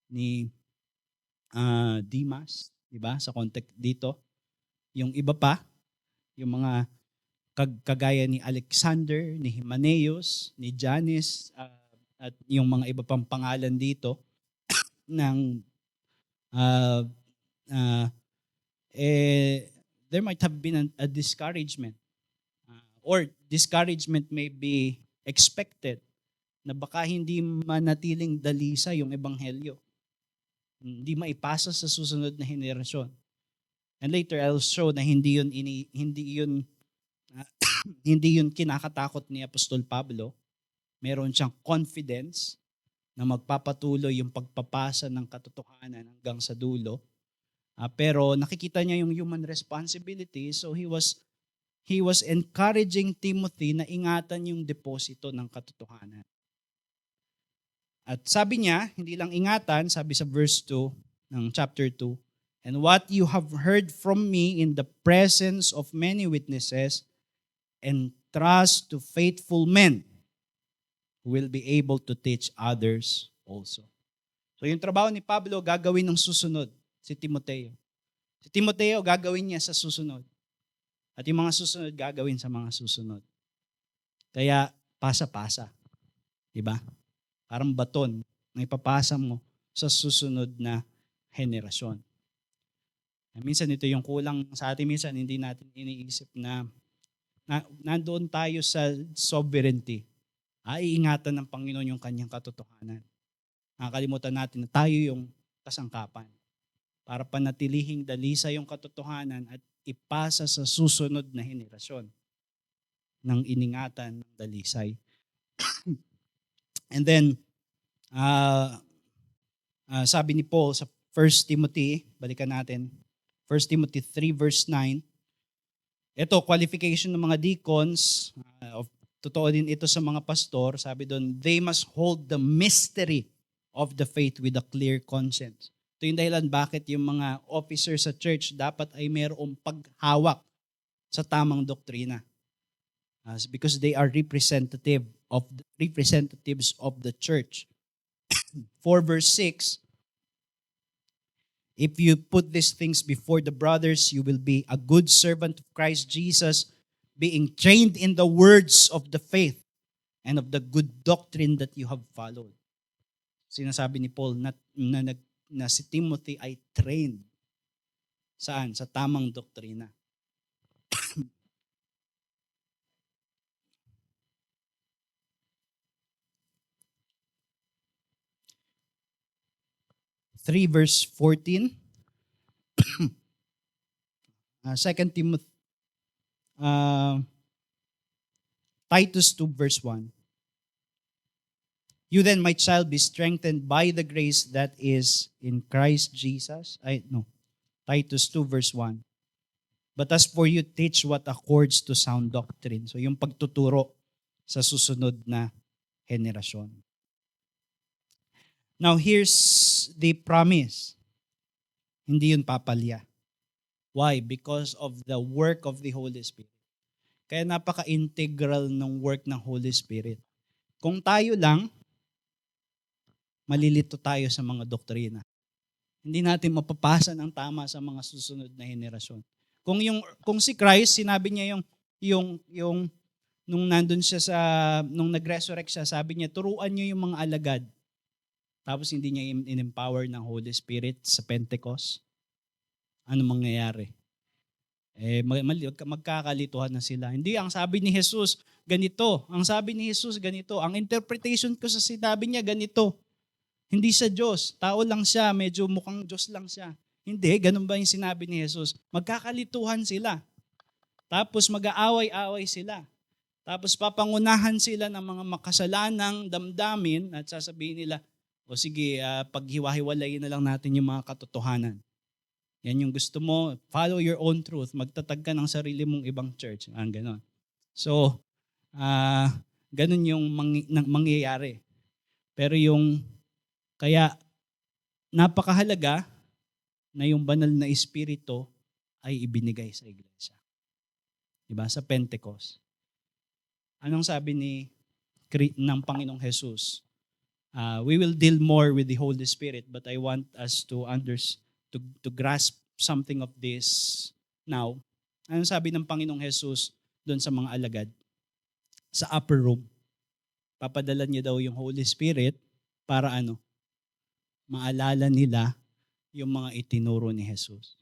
ni Demas, di ba? Sa context dito. Yung iba pa, yung mga kagaya ni Alexander, ni Hymenaeus, ni Jannes, at yung mga iba pang pangalan dito ng there might have been a discouragement. Or discouragement may be expected na baka hindi manatiling dalisa yung ebanghelyo. Hindi maipasa sa susunod na henerasyon. And later I'll show na hindi yun kinakatakot ni Apostol Pablo. Meron siyang confidence na magpapatuloy yung pagpapasa ng katotohanan hanggang sa dulo. Pero nakikita niya yung human responsibility, so he was encouraging Timothy na ingatan yung deposito ng katotohanan. At sabi niya, hindi lang ingatan, sabi sa verse 2 ng chapter 2, "And what you have heard from me in the presence of many witnesses, entrust to faithful men who will be able to teach others also." So yung trabaho ni Pablo, gagawin ng susunod si Timoteo. Si Timoteo, gagawin niya sa susunod. At yung mga susunod, gagawin sa mga susunod. Kaya, pasa-pasa. Diba? Parang baton na ipapasa mo sa susunod na henerasyon. Minsan ito yung kulang sa atin, minsan hindi natin iniisip na nandoon tayo sa sovereignty. Iingatan ng Panginoon yung kanyang katotohanan. Nakakalimutan natin na tayo yung kasangkapan para panatilihing dalisa yung katotohanan at ipasa sa susunod na henerasyon ng iningatan ng dalisay. And then, sabi ni Paul sa 1 Timothy, balikan natin, 1 Timothy 3 verse 9, ito, qualification ng mga deacons, totoo din ito sa mga pastor, sabi doon, "They must hold the mystery of the faith with a clear conscience." Ito yung dahilan bakit yung mga officers sa church dapat ay mayroong paghawak sa tamang doktrina. Because they are representatives of the church. 4 verse 6, "If you put these things before the brothers, you will be a good servant of Christ Jesus, being trained in the words of the faith and of the good doctrine that you have followed." Sinasabi ni Paul na si Timothy ay trained. Saan? Sa tamang doktrina. (3 verse 14). 2 Timothy, Titus 2 verse 1. "You then, my child, be strengthened by the grace that is in Christ Jesus." Titus 2 verse 1. "But as for you, teach what accords to sound doctrine." So yung pagtuturo sa susunod na henerasyon. Now here's the promise. Hindi yun papalya. Why? Because of the work of the Holy Spirit. Kaya napaka-integral ng work ng Holy Spirit. Kung tayo lang, malilito tayo sa mga doktrina. Hindi natin mapapasa ng tama sa mga susunod na henerasyon. Kung si Christ, sinabi niya yung nung nandun siya nung nag-resurrect siya, sabi niya, turuan niyo yung mga alagad tapos hindi niya in-empower ng Holy Spirit sa Pentecost, ano mangyayari? Magkakalituhan na sila. Hindi, ang sabi ni Jesus, ganito. Ang sabi ni Jesus, ganito. Ang interpretation ko sa sinabi niya, ganito. Hindi siya Diyos. Tao lang siya. Medyo mukhang Diyos lang siya. Hindi, ganun ba yung sinabi ni Jesus? Magkakalituhan sila. Tapos mag-aaway-away sila. Tapos papangunahan sila ng mga makasalanang damdamin at sasabihin nila, o sige, paghiwa-hiwalayin na lang natin yung mga katotohanan. Yan yung gusto mo, follow your own truth, magtatag ka ng sarili mong ibang church. Ganon. So, ganon yung mangyayari. Pero kaya napakahalaga na yung banal na espiritu ay ibinigay sa iglesia. Diba? Sa Pentecost. Anong sabi ng Panginoong Jesus? We will deal more with the Holy Spirit, but I want us to grasp something of this now. Anong sabi ng Panginoong Jesus doon sa mga alagad? Sa upper room. Papadala niya daw yung Holy Spirit para maalala nila yung mga itinuro ni Jesus.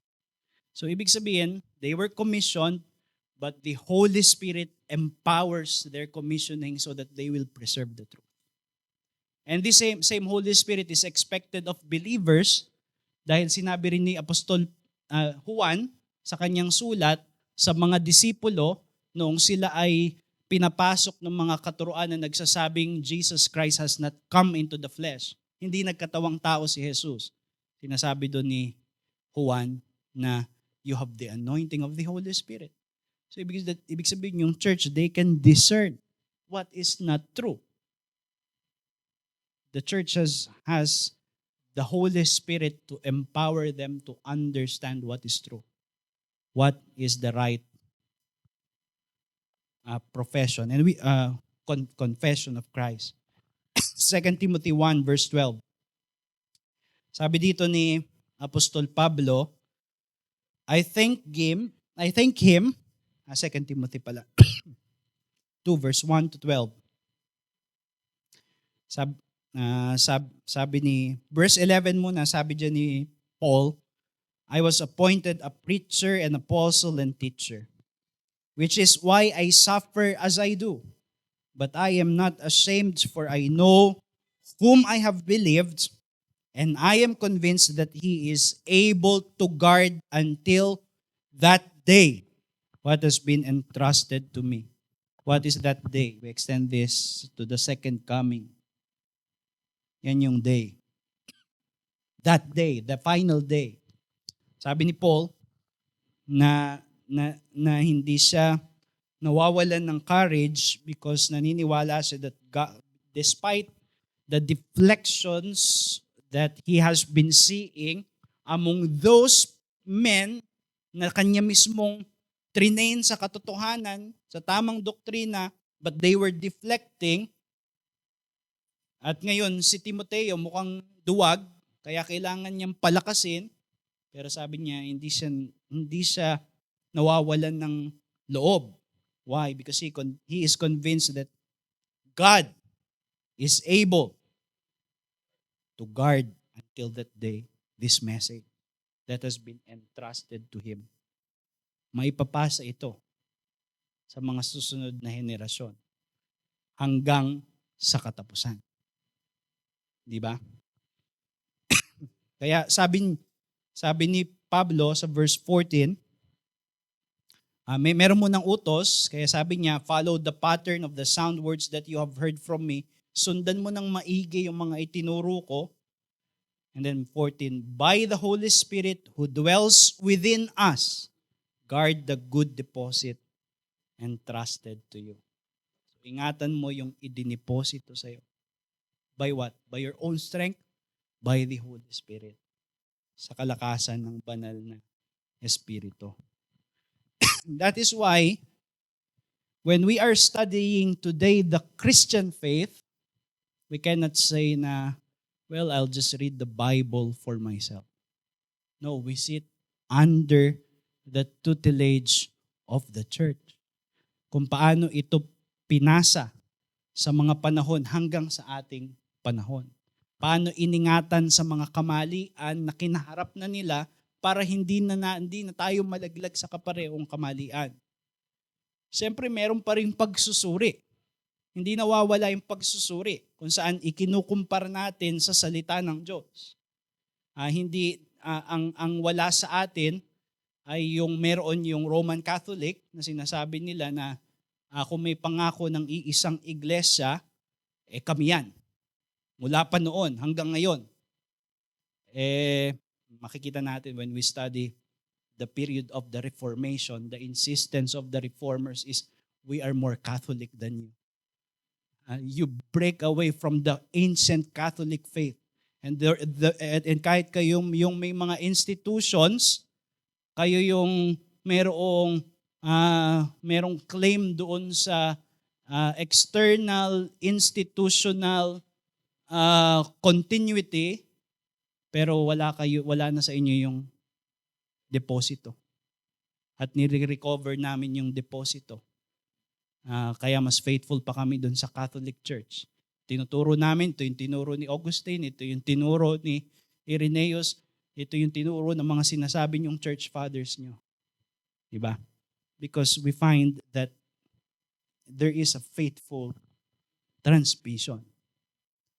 So ibig sabihin, they were commissioned, but the Holy Spirit empowers their commissioning so that they will preserve the truth. And this same Holy Spirit is expected of believers dahil sinabi rin ni Apostol Juan sa kanyang sulat sa mga disipulo noong sila ay pinapasok ng mga katuruan na nagsasabing Jesus Christ has not come into the flesh. Hindi nagkatawang tao si Jesus. Sinasabi doon ni Juan na you have the anointing of the Holy Spirit. So ibig sabihin yung church, they can discern what is not true. The church has the Holy Spirit to empower them to understand what is true. What is the right profession and confession of Christ. 2 Timothy 1 verse 12. Sabi dito ni Apostol Pablo, I thank him, 2 Timothy pala, 2 verse 1 to 12. Sabi ni, verse 11 muna, sabi dyan ni Paul, I was appointed a preacher and apostle and teacher, which is why I suffer as I do. But I am not ashamed, for I know whom I have believed, and I am convinced that he is able to guard until that day what has been entrusted to me. What is that day? We extend this to the second coming. Yan yung day. That day, the final day. Sabi ni Paul na hindi siya nawawalan ng courage because naniniwala siya that God, despite the deflections that he has been seeing among those men na kanya mismong trinain sa katotohanan, sa tamang doktrina, but they were deflecting. At ngayon, si Timoteo mukhang duwag, kaya kailangan niyang palakasin. Pero sabi niya, hindi siya nawawalan ng loob. Why? Because he is convinced that God is able to guard until that day this message that has been entrusted to him. Maipapasa ito sa mga susunod na henerasyon hanggang sa katapusan. Di ba? Kaya sabi ni Pablo sa verse 14, meron mo ng utos, kaya sabi niya, follow the pattern of the sound words that you have heard from me. Sundan mo ng maigi yung mga itinuro ko. And then 14, by the Holy Spirit who dwells within us, guard the good deposit entrusted to you. So, ingatan mo yung idiniposito sa'yo. By what? By your own strength, by the Holy Spirit. Sa kalakasan ng banal na Espiritu. That is why, when we are studying today the Christian faith, we cannot say na, well, I'll just read the Bible for myself. No, we sit under the tutelage of the church. Kung paano ito pinasa sa mga panahon hanggang sa ating panahon. paano iningatan sa mga kamalian na kinaharap na nila para hindi na tayo malaglag sa kaparehong kamalian. Siyempre, meron pa rin pagsusuri. Hindi nawawala yung pagsusuri kung saan ikinukumpara natin sa salita ng Diyos. Ang wala sa atin ay yung meron yung Roman Catholic na sinasabi nila na kung may pangako ng iisang iglesia, kami yan. Mula pa noon hanggang ngayon. Makikita natin when we study the period of the Reformation, the insistence of the Reformers is we are more Catholic than you. You break away from the ancient Catholic faith. And kahit kayong yung may mga institutions, kayo yung merong claim doon sa external institutional continuity, pero wala na sa inyo yung deposito. At nire-recover namin yung deposito. Kaya mas faithful pa kami doon sa Catholic Church. Tinuturo namin, ito yung tinuro ni Augustine, ito yung tinuro ni Irenaeus, ito yung tinuro ng mga sinasabi niyong church fathers niyo. Diba? Because we find that there is a faithful transmission.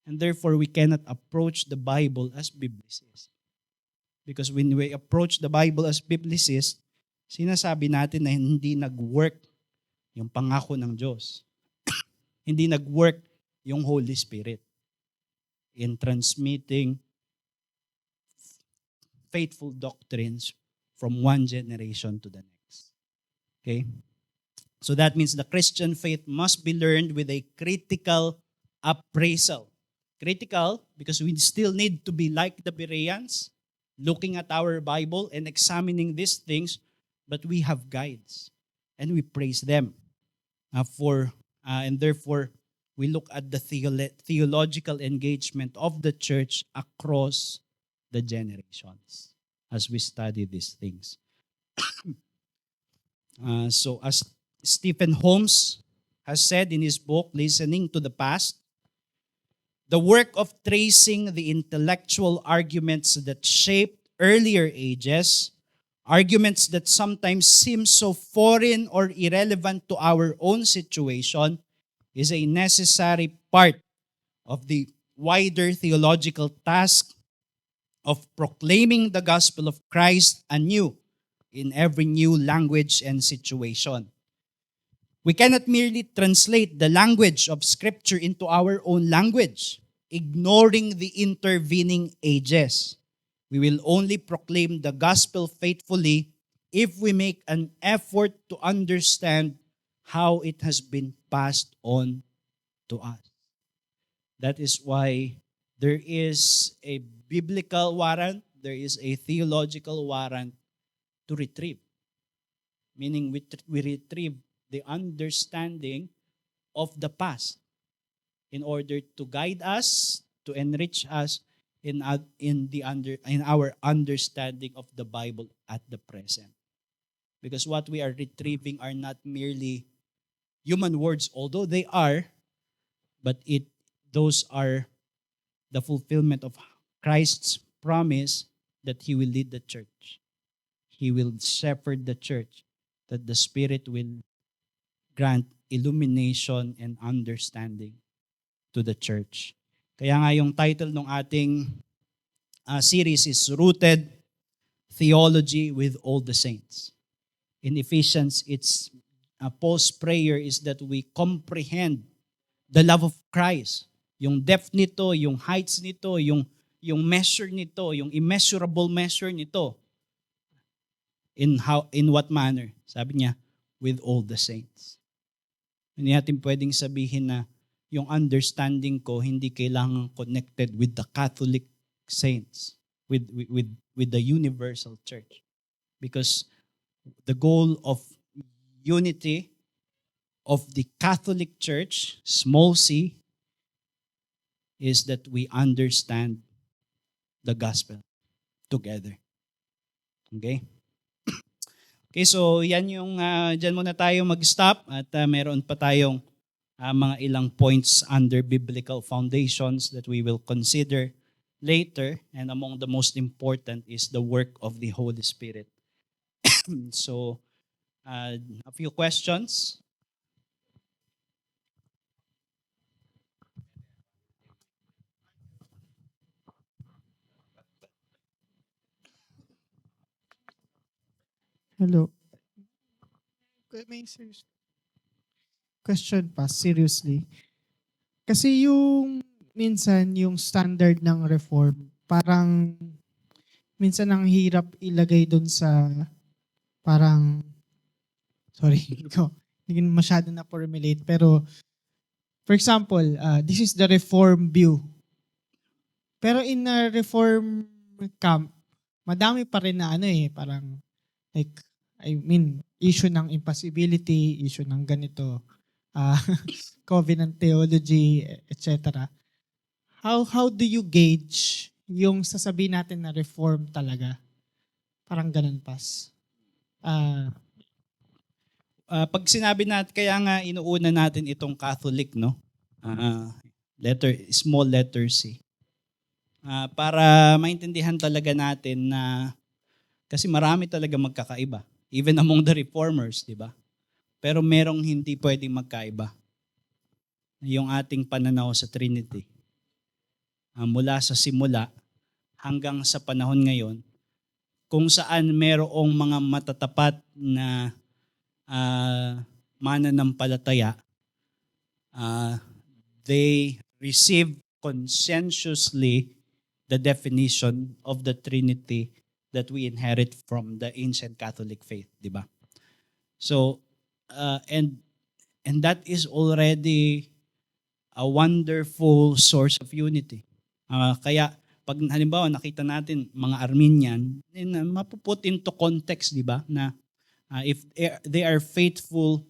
And therefore, we cannot approach the Bible as biblicists. Because when we approach the Bible as biblicists, sinasabi natin na hindi nag-work yung pangako ng Diyos. Hindi nag-work yung Holy Spirit in transmitting faithful doctrines from one generation to the next. Okay? So that means the Christian faith must be learned with a critical appraisal. Critical because we still need to be like the Bereans, looking at our Bible and examining these things, but we have guides and we praise them. And therefore, we look at the theological engagement of the church across the generations as we study these things. So as Stephen Holmes has said in his book, Listening to the Past, the work of tracing the intellectual arguments that shaped earlier ages, arguments that sometimes seem so foreign or irrelevant to our own situation, is a necessary part of the wider theological task of proclaiming the gospel of Christ anew in every new language and situation. We cannot merely translate the language of Scripture into our own language, ignoring the intervening ages. We will only proclaim the gospel faithfully if we make an effort to understand how it has been passed on to us. That is why there is a biblical warrant, there is a theological warrant to retrieve. Meaning we retrieve the understanding of the past in order to guide us, to enrich us in our understanding of the Bible at the present. Because what we are retrieving are not merely human words, although they are, but those are the fulfillment of Christ's promise that He will lead the church. He will shepherd the church, that the Spirit will grant illumination and understanding to the church. Kaya nga yung title ng ating series is Rooted Theology with All the Saints. In Ephesians, it's Paul's prayer is that we comprehend the love of Christ. Yung depth nito, yung heights nito, yung measure nito, yung immeasurable measure nito. In what manner? Sabi niya, with all the saints. Hindi natin pwedeng sabihin na yung understanding ko hindi kailangan connected with the Catholic saints, with the universal church. Because the goal of unity of the Catholic Church, small c, is that we understand the gospel together. Okay? Okay, so yan yung, dyan muna tayo mag-stop at meron pa tayong mga ilang points under biblical foundations that we will consider later. And among the most important is the work of the Holy Spirit. So, a few questions. Hello. May serious question pa, seriously. Kasi yung minsan yung standard ng reform, parang minsan ang hirap ilagay dun sa parang, sorry, hindi ko masyado na formulate. Pero for example, this is the reform view. Pero in a reform camp, madami pa rin na parang like, I mean, issue ng impossibility, issue ng ganito, uh, covenant theology, etc. How do you gauge yung sasabihin natin na reform talaga? Parang ganun pas. Pag sinabi natin, kaya nga inuuna natin itong Catholic, no? Small letter C. Para maintindihan talaga natin na kasi marami talaga magkakaiba. Even among the reformers, di ba? Pero merong hindi pwedeng magkaiba. Yung ating pananaw sa Trinity. Mula sa simula hanggang sa panahon ngayon, kung saan merong mga matatapat na mananampalataya, they receive conscientiously the definition of the Trinity that we inherit from the ancient Catholic faith, di ba? So, and that is already a wonderful source of unity. Kaya pag halimbawa nakita natin mga Armenian, mapuput into context, di ba, na if they are faithful,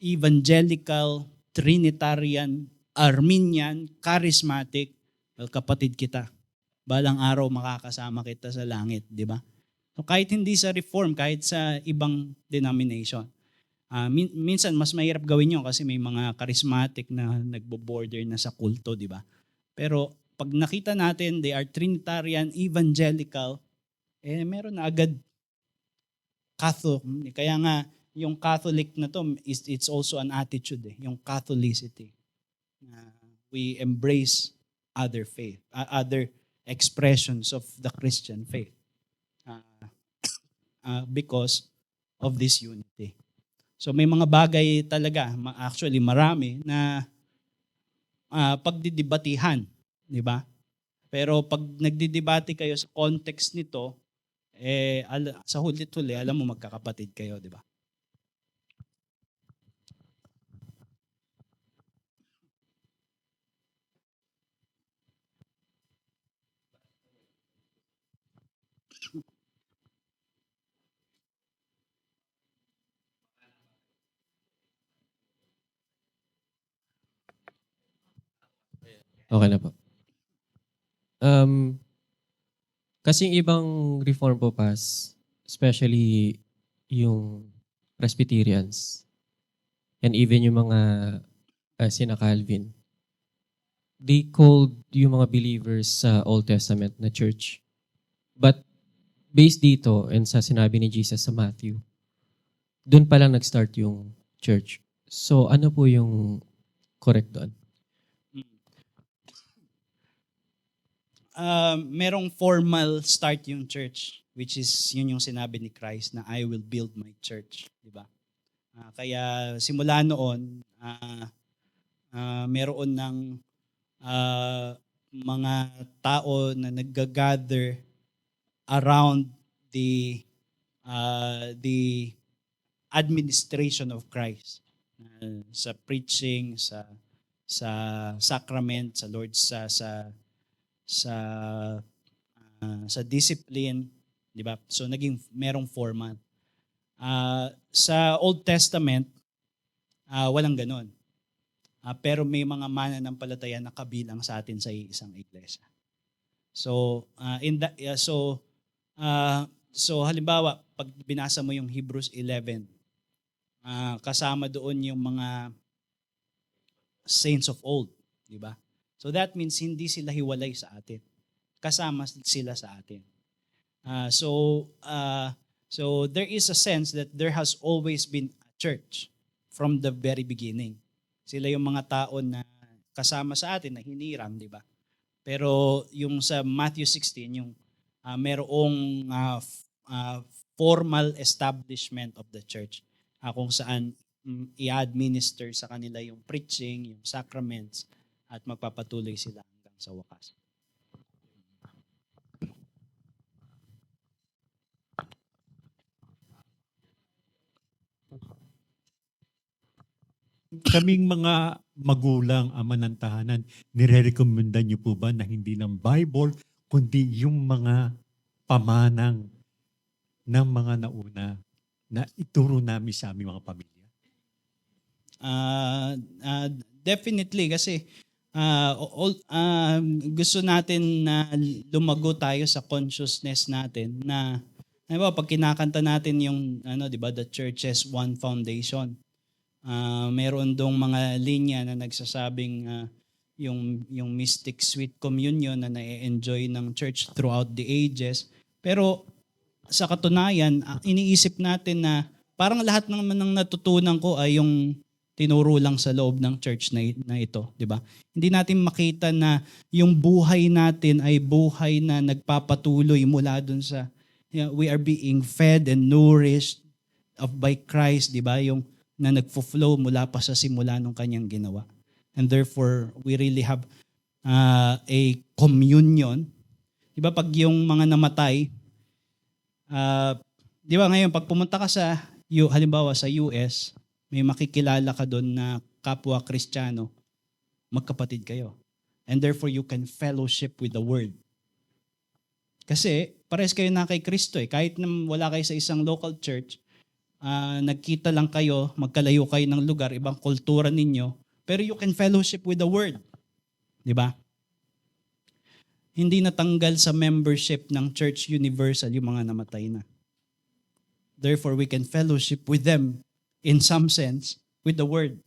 evangelical, Trinitarian, Armenian, charismatic, well, kapatid kita. Balang araw makakasama kita sa langit, di ba? So kahit hindi sa Reform, kahit sa ibang denomination. Minsan mas mahirap gawin yun kasi may mga charismatic na nagbo-border na sa kulto, di ba? Pero pag nakita natin they are Trinitarian, evangelical, meron na agad Catholic. Kaya nga yung Catholic na to, it's also an attitude, yung Catholicity. We embrace other faith, other expressions of the Christian faith because of this unity. So may mga bagay talaga, actually marami na pagdidibatihan, di ba? Pero pag nagdidebate kayo sa context nito, sa huli-huli, alam mo magkakapatid kayo, di ba? Okay na po. Kasi yung ibang reform po pas, especially yung Presbyterians, and even yung mga sina Calvin, they called yung mga believers sa Old Testament na church. But based dito and sa sinabi ni Jesus sa Matthew, doon pa lang nag-start yung church. So ano po yung correct doon? Merong formal start yung church, which is yun yung sinabi ni Christ na I will build my church, di ba? Kaya simula noon, meron ng mga tao na nag-gather around the administration of Christ, sa preaching, sa sacrament, sa Lord, sa discipline, di ba? So naging merong format. Sa Old Testament, walang ganon. Pero may mga mananampalataya na kabilang sa atin sa isang iglesia. So so halimbawa, pag binasa mo yung Hebrews 11, kasama doon yung mga saints of old, di ba? So that means hindi sila hiwalay sa atin. Kasama sila sa atin. So there is a sense that there has always been a church from the very beginning. Sila yung mga tao na kasama sa atin na hiniram, di ba? Pero yung sa Matthew 16, yung merong formal establishment of the church kung saan i-administer sa kanila yung preaching, yung sacraments, at magpapatuloy sila hanggang sa wakas. Kaming mga magulang, ama ng tahanan, nire-recommenda niyo po ba na hindi ng Bible, kundi yung mga pamanang ng mga nauna na ituro namin sa aming mga pamilya? Definitely kasi gusto natin na lumago tayo sa consciousness natin na pag kinakanta natin yung di ba, the church has one foundation. Meron dong mga linya na nagsasabing yung mystic sweet communion na na-enjoy ng church throughout the ages. Pero sa katunayan, iniisip natin na parang lahat naman ng natutunan ko ay yung tinuro lang sa loob ng church na ito, di ba? Hindi natin makita na yung buhay natin ay buhay na nagpapatuloy mula dun sa we are being fed and nourished by Christ, di ba? Yung na nagfo-flow mula pa sa simula ng kanyang ginawa. And therefore, we really have a communion. Di ba pag yung mga namatay, di ba ngayon, pag pumunta ka sa, halimbawa sa US, may makikilala ka doon na kapwa Kristiyano, magkapatid kayo. And therefore, you can fellowship with the Word. Kasi, pares kayo na kay Kristo eh. Kahit na wala kayo sa isang local church, nagkita lang kayo, magkalayo kayo ng lugar, ibang kultura ninyo, pero you can fellowship with the Word. Di ba? Hindi natanggal sa membership ng Church Universal yung mga namatay na. Therefore, we can fellowship with them in some sense with the Word.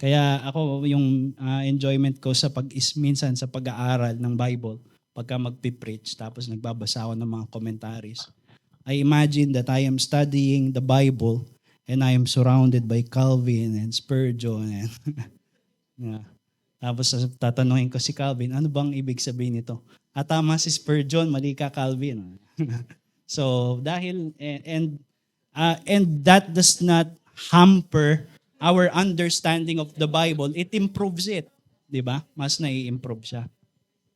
Kaya ako, yung enjoyment ko sa minsan sa pag-aaral ng Bible, pagka magpipreach, tapos nagbabasa ako ng mga commentaries, I imagine that I am studying the Bible and I am surrounded by Calvin and Spurgeon. And yeah. Tapos tatanungin ko si Calvin, ano bang ibig sabihin nito? Tama si Spurgeon, mali ka Calvin. So dahil, and that does not hamper our understanding of the Bible, it improves it. Di ba? Mas nai-improve siya.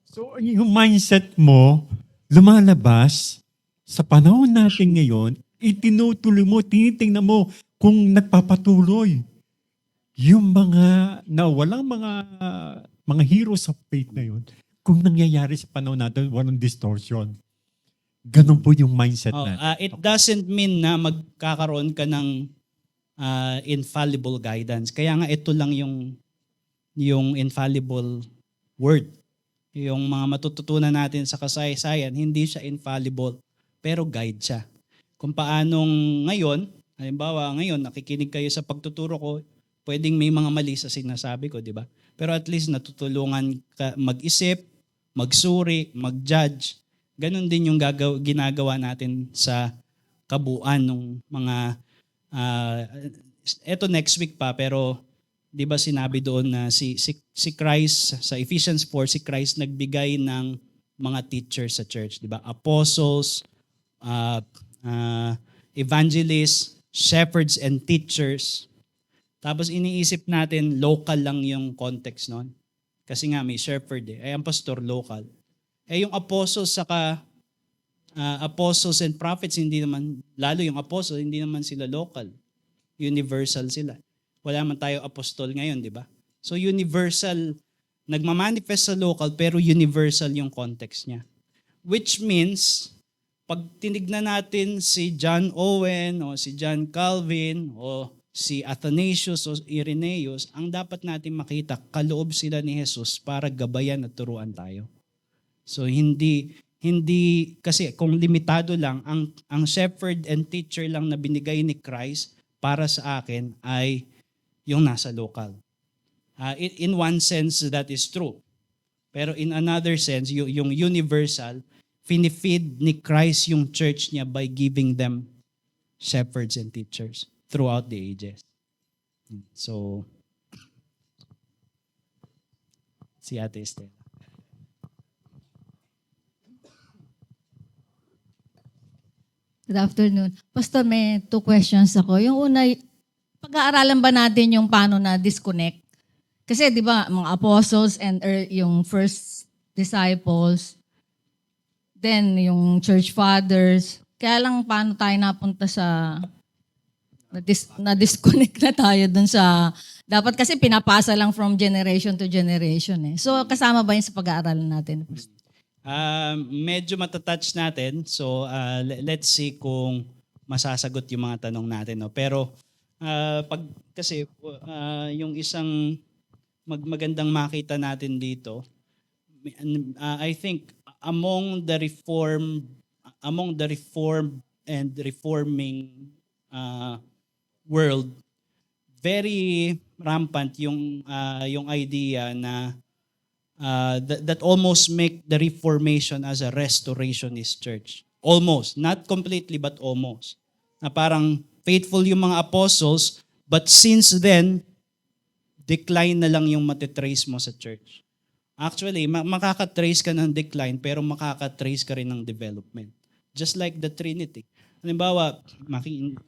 So yung mindset mo, lumalabas sa panahon natin ngayon, itinutuloy mo, tinitingnan mo kung nagpapatuloy. Yung mga walang mga heroes of faith na yun, kung nangyayari sa panahon natin, walang distortion. Ganun po yung mindset natin. It doesn't mean na magkakaroon ka ng infallible guidance. Kaya nga ito lang yung infallible word. Yung mga matututunan natin sa kasaysayan, hindi siya infallible. Pero guide siya. Kung paanong ngayon, halimbawa ngayon, nakikinig kayo sa pagtuturo ko, pwedeng may mga mali sa sinasabi ko, di ba? Pero at least natutulungan ka mag-isip, magsuri, mag-judge. Ganon din yung ginagawa natin sa kabuuan ng mga, eto next week pa, pero di ba sinabi doon na si Christ, sa Ephesians 4, si Christ nagbigay ng mga teachers sa church, di ba? Apostles, evangelists, shepherds, and teachers. Tapos iniisip natin, local lang yung context nun. Kasi nga may shepherd eh. Ang pastor, local. Yung apostles apostles and prophets, hindi naman, lalo yung apostles, hindi naman sila local. Universal sila. Wala man tayo apostol ngayon, di ba? So universal, nagmamanifest sa local, pero universal yung context niya. Which means, pag tinignan natin si John Owen o si John Calvin o si Athanasius o Irenaeus, ang dapat natin makita, kaloob sila ni Jesus para gabayan at turuan tayo. So hindi kasi kung limitado lang, ang shepherd and teacher lang na binigay ni Christ para sa akin ay yung nasa local. In one sense, that is true. Pero in another sense, yung universal, finifeed ni Christ yung church niya by giving them shepherds and teachers throughout the ages. So, si Ate Estela. Good afternoon. Pastor, may 2 questions ako. Yung una, pag-aaralan ba natin yung paano na disconnect? Kasi di ba, mga apostles and yung first disciples, then yung church fathers, kaya lang paano tayo napunta sa na-disconnect na tayo dun sa, dapat kasi pinapasa lang from generation to generation eh. So kasama ba yun sa pag-aaralan natin? Medyo matatouch natin. So, let's see kung masasagot yung mga tanong natin. No? Pero, kasi yung isang magandang makita natin dito, I think among the reform and reforming world, very rampant yung idea na that almost make the Reformation as a restorationist church. Almost, not completely but almost. Na parang faithful yung mga apostles, but since then, decline na lang yung matitrace mo sa church. Actually, makakatrace ka ng decline pero makakatrace ka rin ng development. Just like the Trinity. Halimbawa,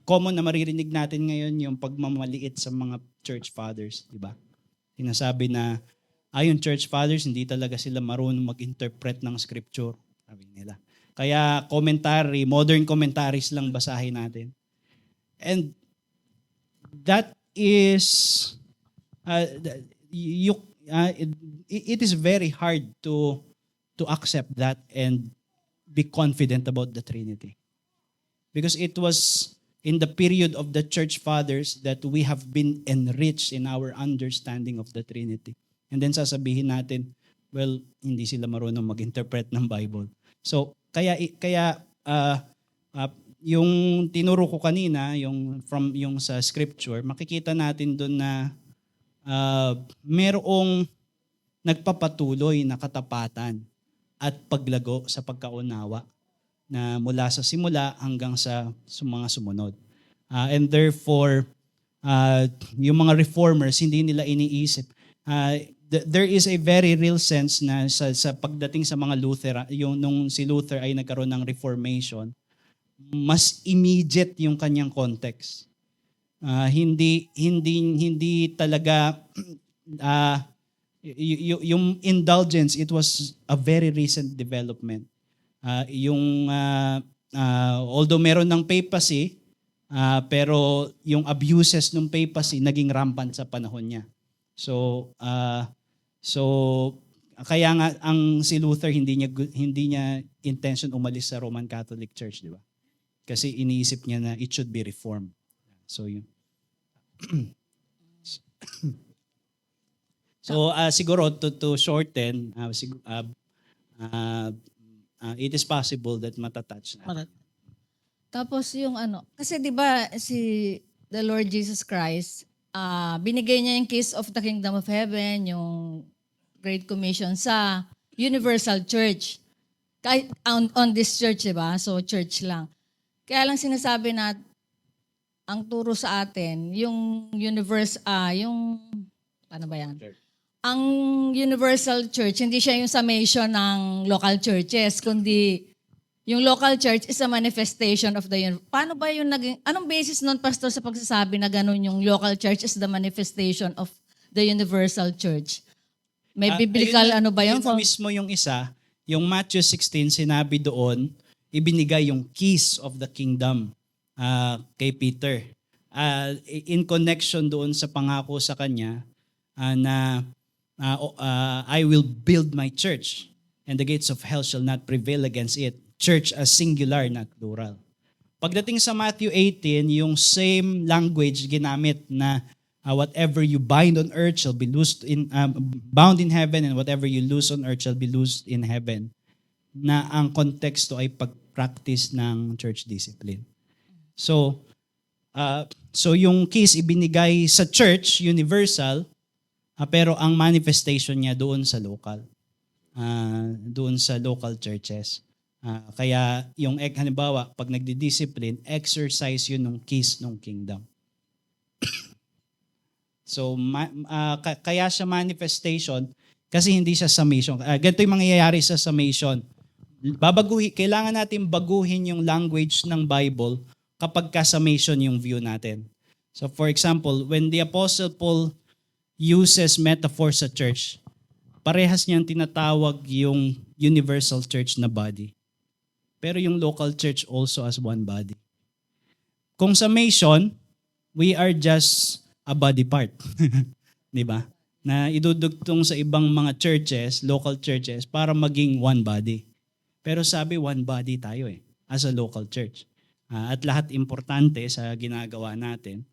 common na maririnig natin ngayon yung pagmamaliit sa mga church fathers, di ba? Sinasabi na, yung church fathers, hindi talaga sila marunong mag-interpret ng scripture, sabi nila. Kaya modern commentaries lang basahin natin. And that is, it is very hard to accept that and be confident about the Trinity. Because it was in the period of the church fathers that we have been enriched in our understanding of the Trinity. And then sasabihin natin, well, hindi sila marunong mag-interpret ng Bible. So, kaya yung tinuro ko kanina, yung sa scripture, makikita natin doon na merong nagpapatuloy na katapatan at paglago sa pagkaunawa na mula sa simula hanggang sa mga sumunod. And therefore, yung mga reformers, hindi nila iniisip. There is a very real sense na sa pagdating sa mga Luther, nung si Luther ay nagkaroon ng Reformation, mas immediate yung kanyang context. Hindi talaga yung indulgence, it was a very recent development. Although meron ng papacy, pero yung abuses ng papacy naging rampant sa panahon niya. So kaya nga ang si Luther hindi niya intention umalis sa Roman Catholic Church, di ba? Kasi iniisip niya na it should be reformed. So yun. So siguro to shorten, it is possible that matatouch na. Tapos yung kasi di ba si the Lord Jesus Christ, binigay niya yung keys of the kingdom of heaven, yung Great Commission sa Universal Church. Kahit on this church, di ba? So church lang. Kaya lang sinasabi na ang turo sa atin, yung paano ba yan? Ang Universal Church, hindi siya yung summation ng local churches, kundi yung local church is a manifestation of the Paano ba yung anong basis nun, Pastor, sa pagsasabi na ganun yung local church is the manifestation of the Universal Church? May biblical ba yun? Yun mismo yung isa, yung Matthew 16, sinabi doon, ibinigay yung keys of the kingdom kay Peter. In connection doon sa pangako sa kanya na I will build my church and the gates of hell shall not prevail against it. Church as singular, not plural. Pagdating sa Matthew 18, yung same language ginamit na whatever you bind on earth shall be bound in heaven, and whatever you loose on earth shall be loosed in heaven. Na ang konteksto ay pag-practice ng church discipline. So yung keys ibinigay sa church, universal, Pero ang manifestation niya doon sa local. Doon sa local churches. Kaya yung halimbawa, pag nagdi-discipline, exercise yun ng keys ng kingdom. So, kaya siya manifestation kasi hindi siya summation. Ganito yung mangyayari sa summation. Kailangan natin baguhin yung language ng Bible kapag ka-summation yung view natin. So, for example, when the Apostle Paul uses metaphor sa church, parehas niyang tinatawag yung universal church na body. Pero yung local church also as one body. Kung summation, we are just a body part. Di ba? Na idudugtong sa ibang mga churches, local churches, para maging one body. Pero sabi, one body tayo as a local church. At lahat importante sa ginagawa natin.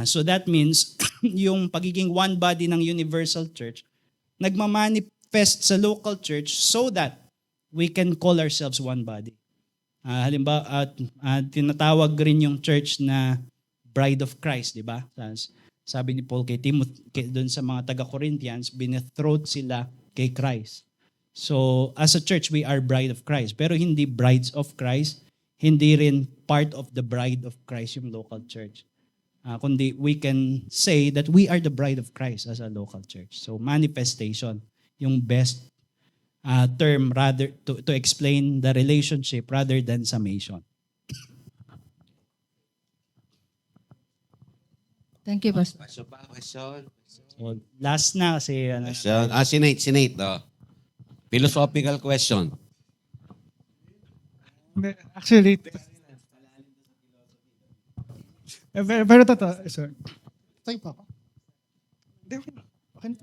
So that means, yung pagiging one body ng universal church, nagmamanifest sa local church so that we can call ourselves one body. Halimbawa, tinatawag rin yung church na bride of Christ, di ba? Sabi ni Paul kay Timothy, doon sa mga taga-Corinthians, binethrothed sila kay Christ. So, as a church, we are bride of Christ. Pero hindi brides of Christ, hindi rin part of the bride of Christ yung local church. Kundi we can say that we are the bride of Christ as a local church. So, manifestation, yung best term rather to explain the relationship rather than summation. Thank you, Pastor. Question. So, last na kasi Question. Sinate. Philosophical question. Actually, pero totoo, sir. Tayo pa ako. Hindi, okay na.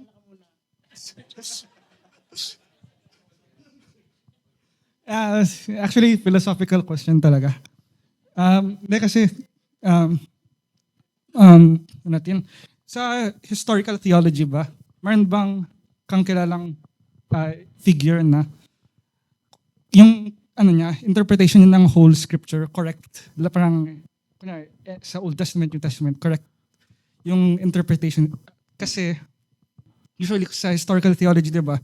Actually, philosophical question talaga. Hindi kasi, natin, sa historical theology ba, meron bang kang kilalang figure na yung interpretation niya ng whole scripture correct? Parang kunyari, sa Old Testament, New Testament, correct yung interpretation. Kasi usually sa historical theology, di ba,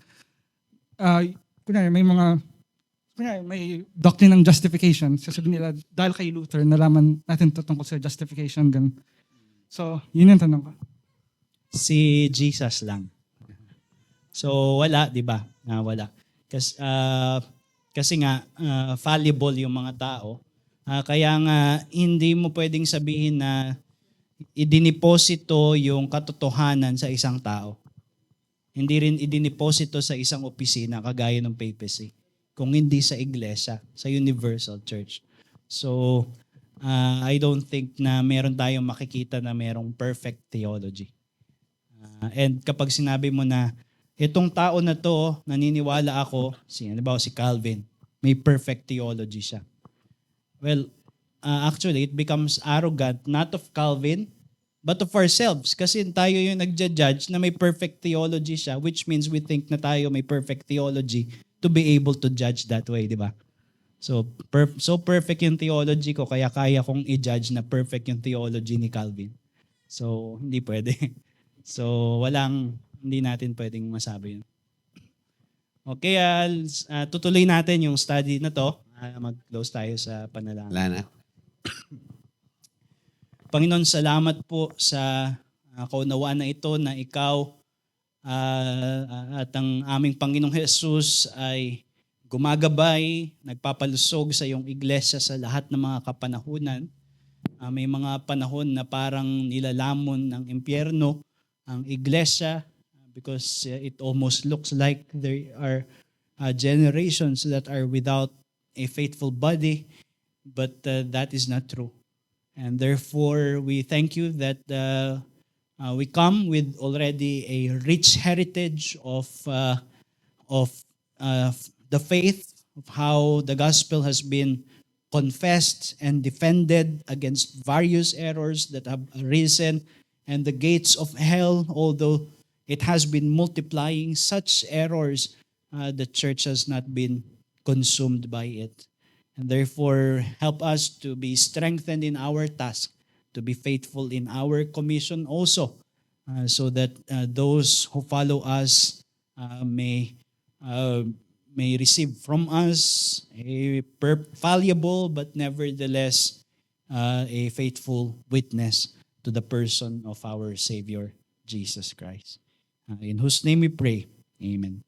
kunyari may doctrine ng justification. Sasabihin nila, dahil kay Luther, nalaman natin tungkol sa justification. Ganun. So, yun yung tanong ko. si Jesus lang. So wala, 'di ba? Wala. Kasi nga fallible yung mga tao. Kaya nga hindi mo pwedeng sabihin na idiniposito yung katotohanan sa isang tao. Hindi rin idiniposito sa isang opisina kagaya ng papacy. Kung hindi sa iglesia, sa universal church. So, I don't think na meron tayong makikita na merong perfect theology. And kapag sinabi mo na, itong tao na to, naniniwala ako, halimbawa si Calvin, may perfect theology siya. Well, actually, it becomes arrogant, not of Calvin, but of ourselves. Kasi tayo yung nagja-judge na may perfect theology siya, which means we think na tayo may perfect theology to be able to judge that way, di ba? So perfect yung theology ko, kaya kaya kong i-judge na perfect yung theology ni Calvin. So, hindi pwede. So, hindi natin pwedeng masabi yun. Okay, tutuloy natin yung study na to. Mag-close tayo sa panalangin. Wala na. Panginoon, salamat po sa kaunawaan na ito na ikaw at ang aming Panginoong Jesus ay gumagabay, nagpapalusog sa iyong iglesia sa lahat ng mga kapanahunan. May mga panahon na parang nilalamon ng impyerno ang iglesia because it almost looks like there are generations that are without a faithful body, but that is not true. And therefore, we thank you that we come with already a rich heritage of the faith, of how the gospel has been confessed and defended against various errors that have arisen, and the gates of hell, although it has been multiplying such errors, the church has not been consumed by it. And therefore, help us to be strengthened in our task, to be faithful in our commission also, so that those who follow us may receive from us a fallible but nevertheless a faithful witness to the person of our Savior, Jesus Christ. In whose name we pray. Amen.